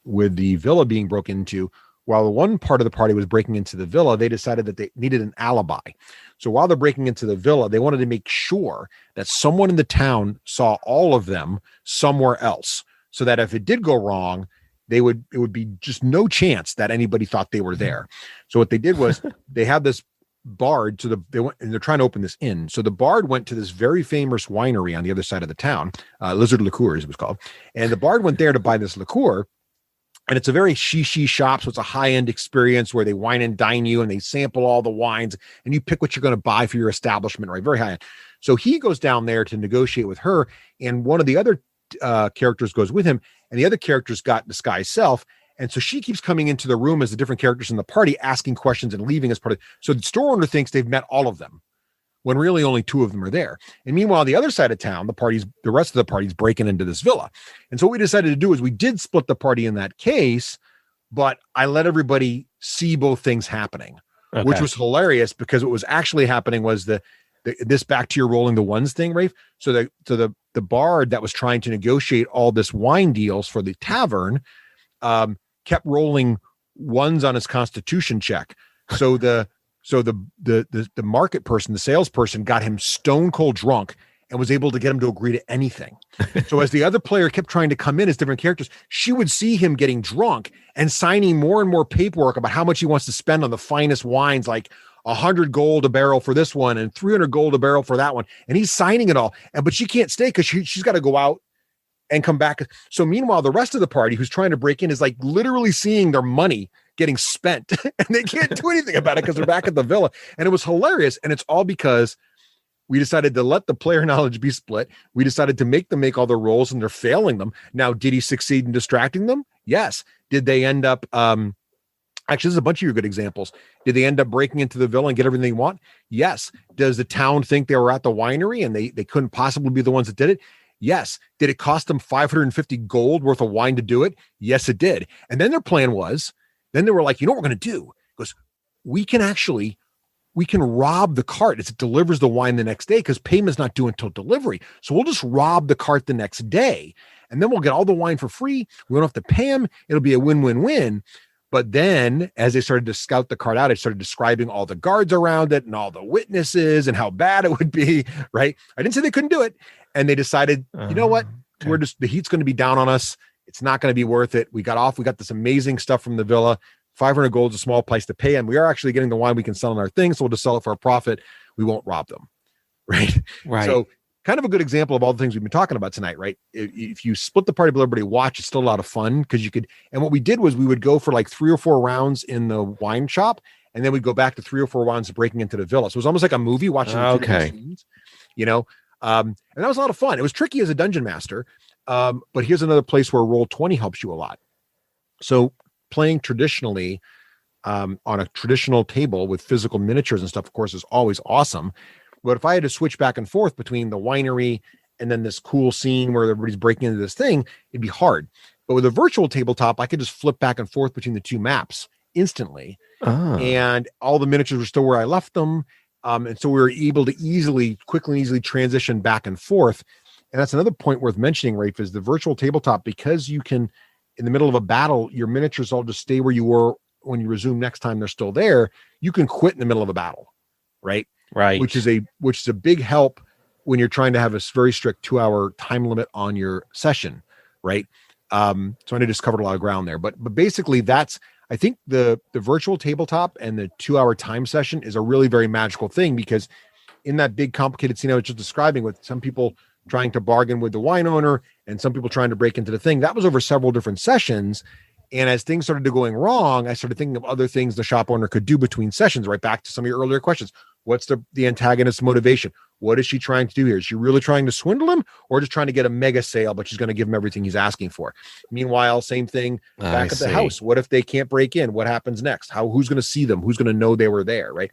with the villa being broken into. While one part of the party was breaking into the villa, they decided that they needed an alibi. So while they're breaking into the villa, they wanted to make sure that someone in the town saw all of them somewhere else, so that if it did go wrong, it would be just no chance that anybody thought they were there. So what they did was they had this bard they're trying to open this inn. So the bard went to this very famous winery on the other side of the town, Lizard Liqueurs it was called. And the bard went there to buy this liqueur. And it's a very she shop. So it's a high-end experience where they wine and dine you and they sample all the wines and you pick what you're going to buy for your establishment, right? Very high-end. So he goes down there to negotiate with her. And one of the other characters goes with him, and the other character's got disguise self. And so she keeps coming into the room as the different characters in the party, asking questions and leaving as part of. So the store owner thinks they've met all of them, when really only two of them are there. And meanwhile, the other side of town, the rest of the party's breaking into this villa. And so what we decided to do is we did split the party in that case, but I let everybody see both things happening, which was hilarious, because what was actually happening was this back to your rolling the ones thing, Raef. So the bard that was trying to negotiate all this wine deals for the tavern kept rolling ones on his constitution check. So the market person, the salesperson, got him stone cold drunk and was able to get him to agree to anything. So as the other player kept trying to come in as different characters, she would see him getting drunk and signing more and more paperwork about how much he wants to spend on the finest wines, like 100 gold a barrel for this one and 300 gold a barrel for that one. And he's signing it all. But she can't stay because she's got to go out and come back. So meanwhile, the rest of the party who's trying to break in is like literally seeing their money getting spent and they can't do anything about it because they're back at the villa. And it was hilarious. And it's all because we decided to let the player knowledge be split. We decided to make them make all their rolls and they're failing them. Now, did he succeed in distracting them? Yes. Did they end up, actually, there's a bunch of your good examples. Did they end up breaking into the villa and get everything they want? Yes. Does the town think they were at the winery and they couldn't possibly be the ones that did it? Yes. Did it cost them 550 gold worth of wine to do it? Yes, it did. And then their plan was, then they were like, you know what we're going to do? Because we can rob the cart as it delivers the wine the next day, because payment's not due until delivery. So we'll just rob the cart the next day and then we'll get all the wine for free. We don't have to pay them. It'll be a win-win-win. But then as they started to scout the cart out, I started describing all the guards around it and all the witnesses and how bad it would be, right? I didn't say they couldn't do it. And they decided, you know what? Okay. The heat's going to be down on us. It's not going to be worth it. We got this amazing stuff from the villa. 500 gold is a small price to pay. And we are actually getting the wine we can sell on our thing. So we'll just sell it for a profit. We won't rob them. Right. So kind of a good example of all the things we've been talking about tonight, right? If you split the party, but everybody watch, it's still a lot of fun because you could. And what we did was we would go for like 3 or 4 rounds in the wine shop, and then we'd go back to 3 or 4 rounds breaking into the villa. So it was almost like a movie watching. Scenes, and that was a lot of fun. It was tricky as a dungeon master, but here's another place where Roll20 helps you a lot. So playing traditionally on a traditional table with physical miniatures and stuff, of course, is always awesome. But if I had to switch back and forth between the winery and then this cool scene where everybody's breaking into this thing, it'd be hard. But with a virtual tabletop, I could just flip back and forth between the two maps instantly. And all the miniatures were still where I left them. And so we were able to quickly and easily transition back and forth. And that's another point worth mentioning, Raef, is the virtual tabletop, because you can, in the middle of a battle, your miniatures all just stay where you were when you resume next time they're still there. You can quit in the middle of a battle, right? Right. Which is a big help when you're trying to have a very strict 2-hour time limit on your session, right? So I just covered a lot of ground there, but basically I think the virtual tabletop and the 2-hour time session is a really very magical thing, because in that big complicated scene I was just describing, with some people trying to bargain with the wine owner and some people trying to break into the thing, that was over several different sessions. And as things started to going wrong, I started thinking of other things the shop owner could do between sessions, right back to some of your earlier questions. What's the antagonist's motivation? What is she trying to do here? Is she really trying to swindle him, or just trying to get a mega sale, but she's going to give him everything he's asking for? Meanwhile, same thing back at the house. What if they can't break in? What happens next? Who's going to see them? Who's going to know they were there, right?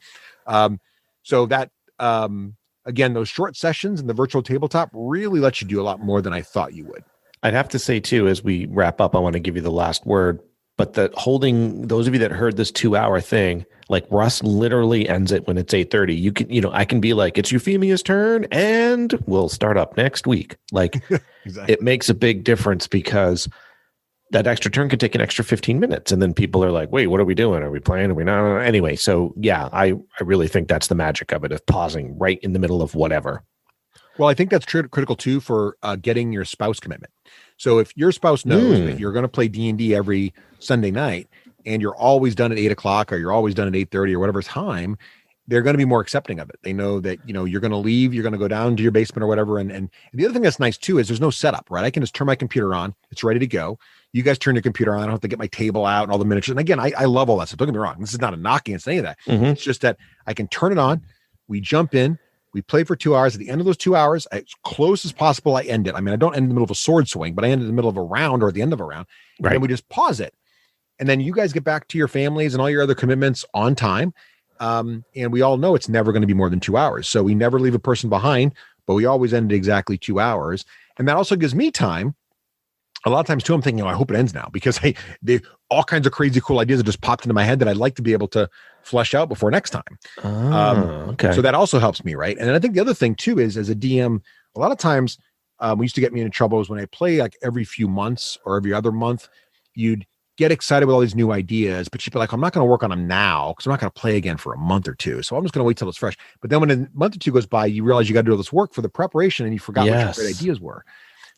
So that, again, those short sessions in the virtual tabletop really let you do a lot more than I thought you would. I'd have to say too, as we wrap up, I want to give you the last word, but those of you that heard this 2-hour thing, like Russ literally ends it when it's 8:30. I can be like, it's Euphemia's turn and we'll start up next week. Like exactly. It makes a big difference, because that extra turn could take an extra 15 minutes. And then people are like, wait, what are we doing? Are we playing? Are we not? Anyway. So yeah, I really think that's the magic of it, of pausing right in the middle of whatever. Well, I think that's critical too for getting your spouse commitment. So if your spouse knows that you're going to play D&D every Sunday night, and you're always done at 8:00, or you're always done at 8:30 or whatever time, they're going to be more accepting of it. They know that, you're going to leave, you're going to go down to your basement or whatever. And the other thing that's nice too, is there's no setup, right? I can just turn my computer on. It's ready to go. You guys turn your computer on. I don't have to get my table out and all the miniatures. And again, I love all that stuff. Don't get me wrong. This is not a knock against any of that. Mm-hmm. It's just that I can turn it on. We jump in. We play for 2 hours. At the end of those 2 hours, as close as possible, I end it. I mean, I don't end in the middle of a sword swing, but I end in the middle of a round or at the end of a round. Right. And then we just pause it. And then you guys get back to your families and all your other commitments on time. And we all know it's never going to be more than 2 hours. So we never leave a person behind, but we always end at exactly 2 hours. And that also gives me time. A lot of times too, I'm thinking, I hope it ends now, because all kinds of crazy cool ideas have just popped into my head that I'd like to be able to flesh out before next time. Okay. So that also helps me, right? And then I think the other thing too is, as a DM, a lot of times we used to get me into trouble is when I play like every few months or every other month, you'd get excited with all these new ideas, but you'd be like, I'm not going to work on them now because I'm not going to play again for a month or two. So I'm just going to wait till it's fresh. But then when a month or two goes by, you realize you got to do all this work for the preparation and you forgot what your great ideas were.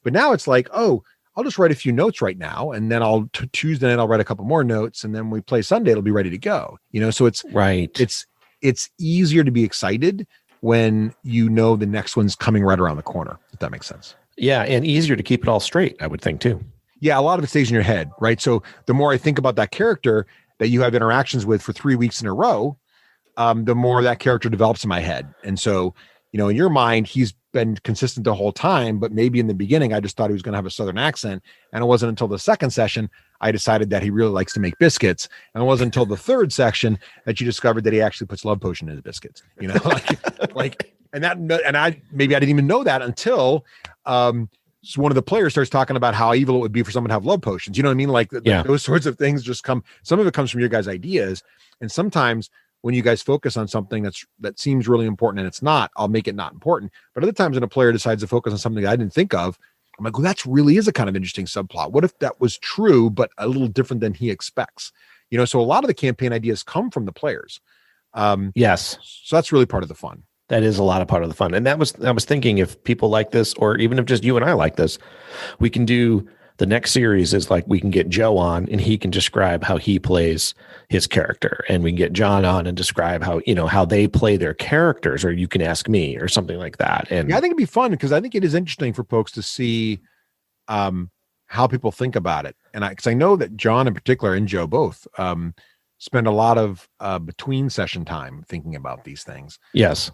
But now it's like, oh, I'll just write a few notes right now, and then Tuesday night I'll write a couple more notes, and then we play Sunday, it'll be ready to go. So it's right. It's easier to be excited when the next one's coming right around the corner, if that makes sense. Yeah, and easier to keep it all straight, I would think too. Yeah, a lot of it stays in your head, right? So the more I think about that character that you have interactions with for 3 weeks in a row, the more that character develops in my head. And so, in your mind, he's been consistent the whole time, but maybe in the beginning, I just thought he was going to have a Southern accent. And it wasn't until the second session, I decided that he really likes to make biscuits. And it wasn't until the third section that you discovered that he actually puts love potion in his biscuits, and I didn't even know that until, so one of the players starts talking about how evil it would be for someone to have love potions. You know what I mean? Like those sorts of things just come. Some of it comes from your guys' ideas. And sometimes when you guys focus on something that seems really important and it's not, I'll make it not important. But other times when a player decides to focus on something that I didn't think of, I'm like, well, that really is a kind of interesting subplot. What if that was true, but a little different than he expects? So a lot of the campaign ideas come from the players. Yes. So that's really part of the fun. That is a lot of part of the fun. And I was thinking, if people like this, or even if just you and I like this, we can do the next series is like, we can get Joe on and he can describe how he plays his character, and we can get John on and describe how, how they play their characters, or you can ask me or something like that. And I think it'd be fun, because I think it is interesting for folks to see how people think about it. And because I know that John in particular and Joe both spend a lot of between session time thinking about these things. Yes.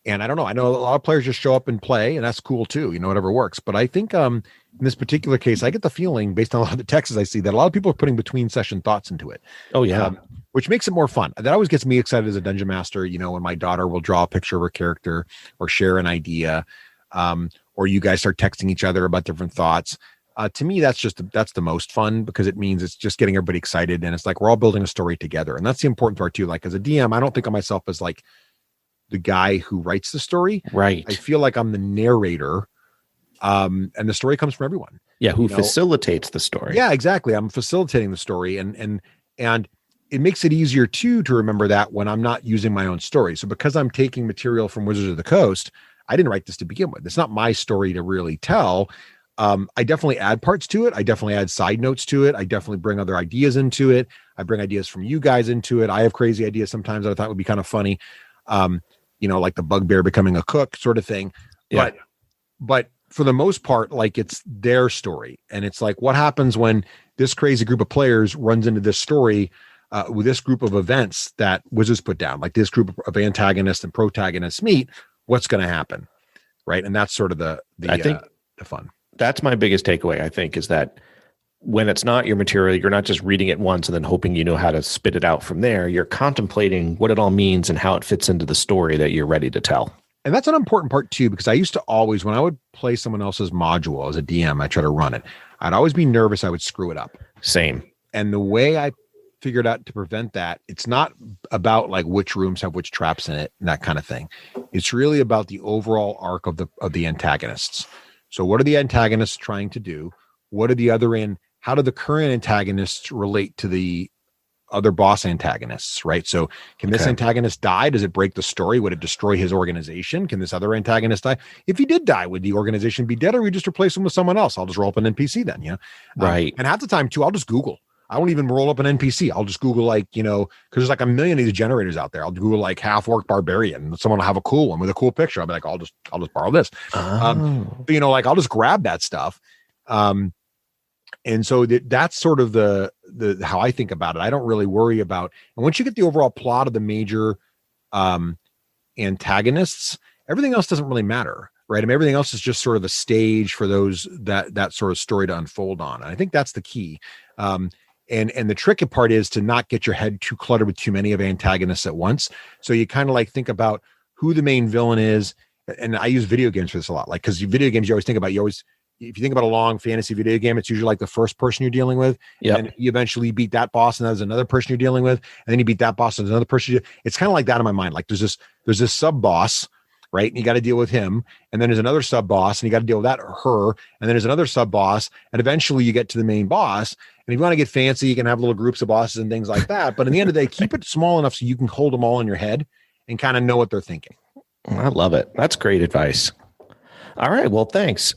And I don't know. I know a lot of players just show up and play, and that's cool too. Whatever works. But I think in this particular case, I get the feeling, based on a lot of the texts I see, that a lot of people are putting between session thoughts into it. Oh yeah. Which makes it more fun. That always gets me excited as a dungeon master. When my daughter will draw a picture of her character or share an idea, or you guys start texting each other about different thoughts. To me, that's the most fun, because it means it's just getting everybody excited, and it's like we're all building a story together. And that's the important part too. Like as a DM, I don't think of myself as like the guy who writes the story. Right. I feel like I'm the narrator, and the story comes from everyone. Yeah, who facilitates the story. Yeah, exactly. I'm facilitating the story, and it makes it easier too to remember that when I'm not using my own story. So because I'm taking material from Wizards of the Coast, I didn't write this to begin with. It's not my story to really tell. I definitely add parts to it. I definitely add side notes to it. I definitely bring other ideas into it. I bring ideas from you guys into it. I have crazy ideas sometimes that I thought would be kind of funny. Like the bugbear becoming a cook sort of thing. Yeah. But for the most part, like it's their story. And it's like, what happens when this crazy group of players runs into this story with this group of events that Wizards put down, like this group of antagonists and protagonists meet, what's going to happen? Right. And that's sort of the fun. That's my biggest takeaway, I think, is that when it's not your material, you're not just reading it once and then hoping you know how to spit it out from there. You're contemplating what it all means and how it fits into the story that you're ready to tell. And that's an important part too, because I used to always, when I would play someone else's module as a DM, I try to run it, I'd always be nervous I would screw it up. Same. And the way I figured out to prevent that, it's not about like which rooms have which traps in it and that kind of thing. It's really about the overall arc of the antagonists. So what are the antagonists trying to do? What are the other how do the current antagonists relate to the other boss antagonists, right? So can this antagonist die? Does it break the story? Would it destroy his organization? Can this other antagonist die? If he did die, would the organization be dead, or we just replace him with someone else? I'll just roll up an NPC then, Right. And half the time too, I'll just Google. I won't even roll up an NPC. I'll just Google because there's like a million of these generators out there. I'll Google like half-orc barbarian. Someone will have a cool one with a cool picture. I'll be like, I'll just borrow this. I'll just grab that stuff. And so that's sort of the how I think about it. I don't really worry about. And once you get the overall plot of the major antagonists, everything else doesn't really matter, right? I mean, everything else is just sort of a stage for those that sort of story to unfold on. And I think that's the key. And the tricky part is to not get your head too cluttered with too many of antagonists at once. So you kind of like think about who the main villain is. And I use video games for this a lot. Like, because video games, you always think about, if you think about a long fantasy video game, it's usually like the first person you're dealing with. Yeah. And you eventually beat that boss, and there's another person you're dealing with. And then you beat that boss, and there's another person. It's kind of like that in my mind. Like there's this sub boss, right? And you got to deal with him. And then there's another sub boss, and you got to deal with that or her. And then there's another sub boss. And eventually you get to the main boss. And if you want to get fancy, you can have little groups of bosses and things like that. But in the end of the day, keep it small enough so you can hold them all in your head and kind of know what they're thinking. I love it. That's great advice. All right. Well, thanks.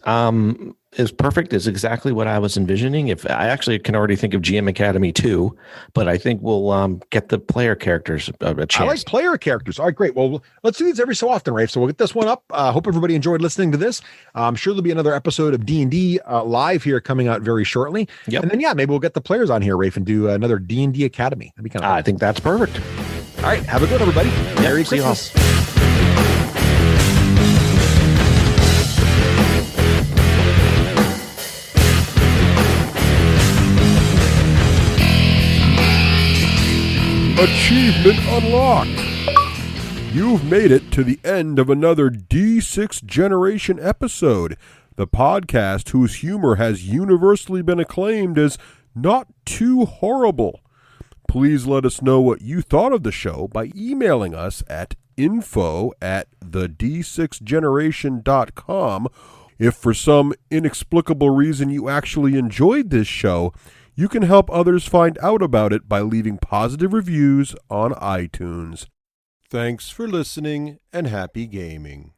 Is perfect. Is exactly what I was envisioning. If I actually can already think of GM Academy 2, but I think we'll get the player characters a chance. I like player characters. All right, great. Well, let's do these every so often, Raef. So we'll get this one up. Hope everybody enjoyed listening to this. I'm sure there'll be another episode of D&D live here coming out very shortly. Yep. And then, maybe we'll get the players on here, Raef, and do another D&D Academy. That'd be kind of fun. I think that's perfect. All right. Have a good, everybody. Merry See you all. Christmas. Achievement unlocked. You've made it to the end of another D6 Generation episode, the podcast whose humor has universally been acclaimed as not too horrible. Please let us know what you thought of the show by emailing us at info@thed6generation.com. If for some inexplicable reason you actually enjoyed this show, you can help others find out about it by leaving positive reviews on iTunes. Thanks for listening and happy gaming.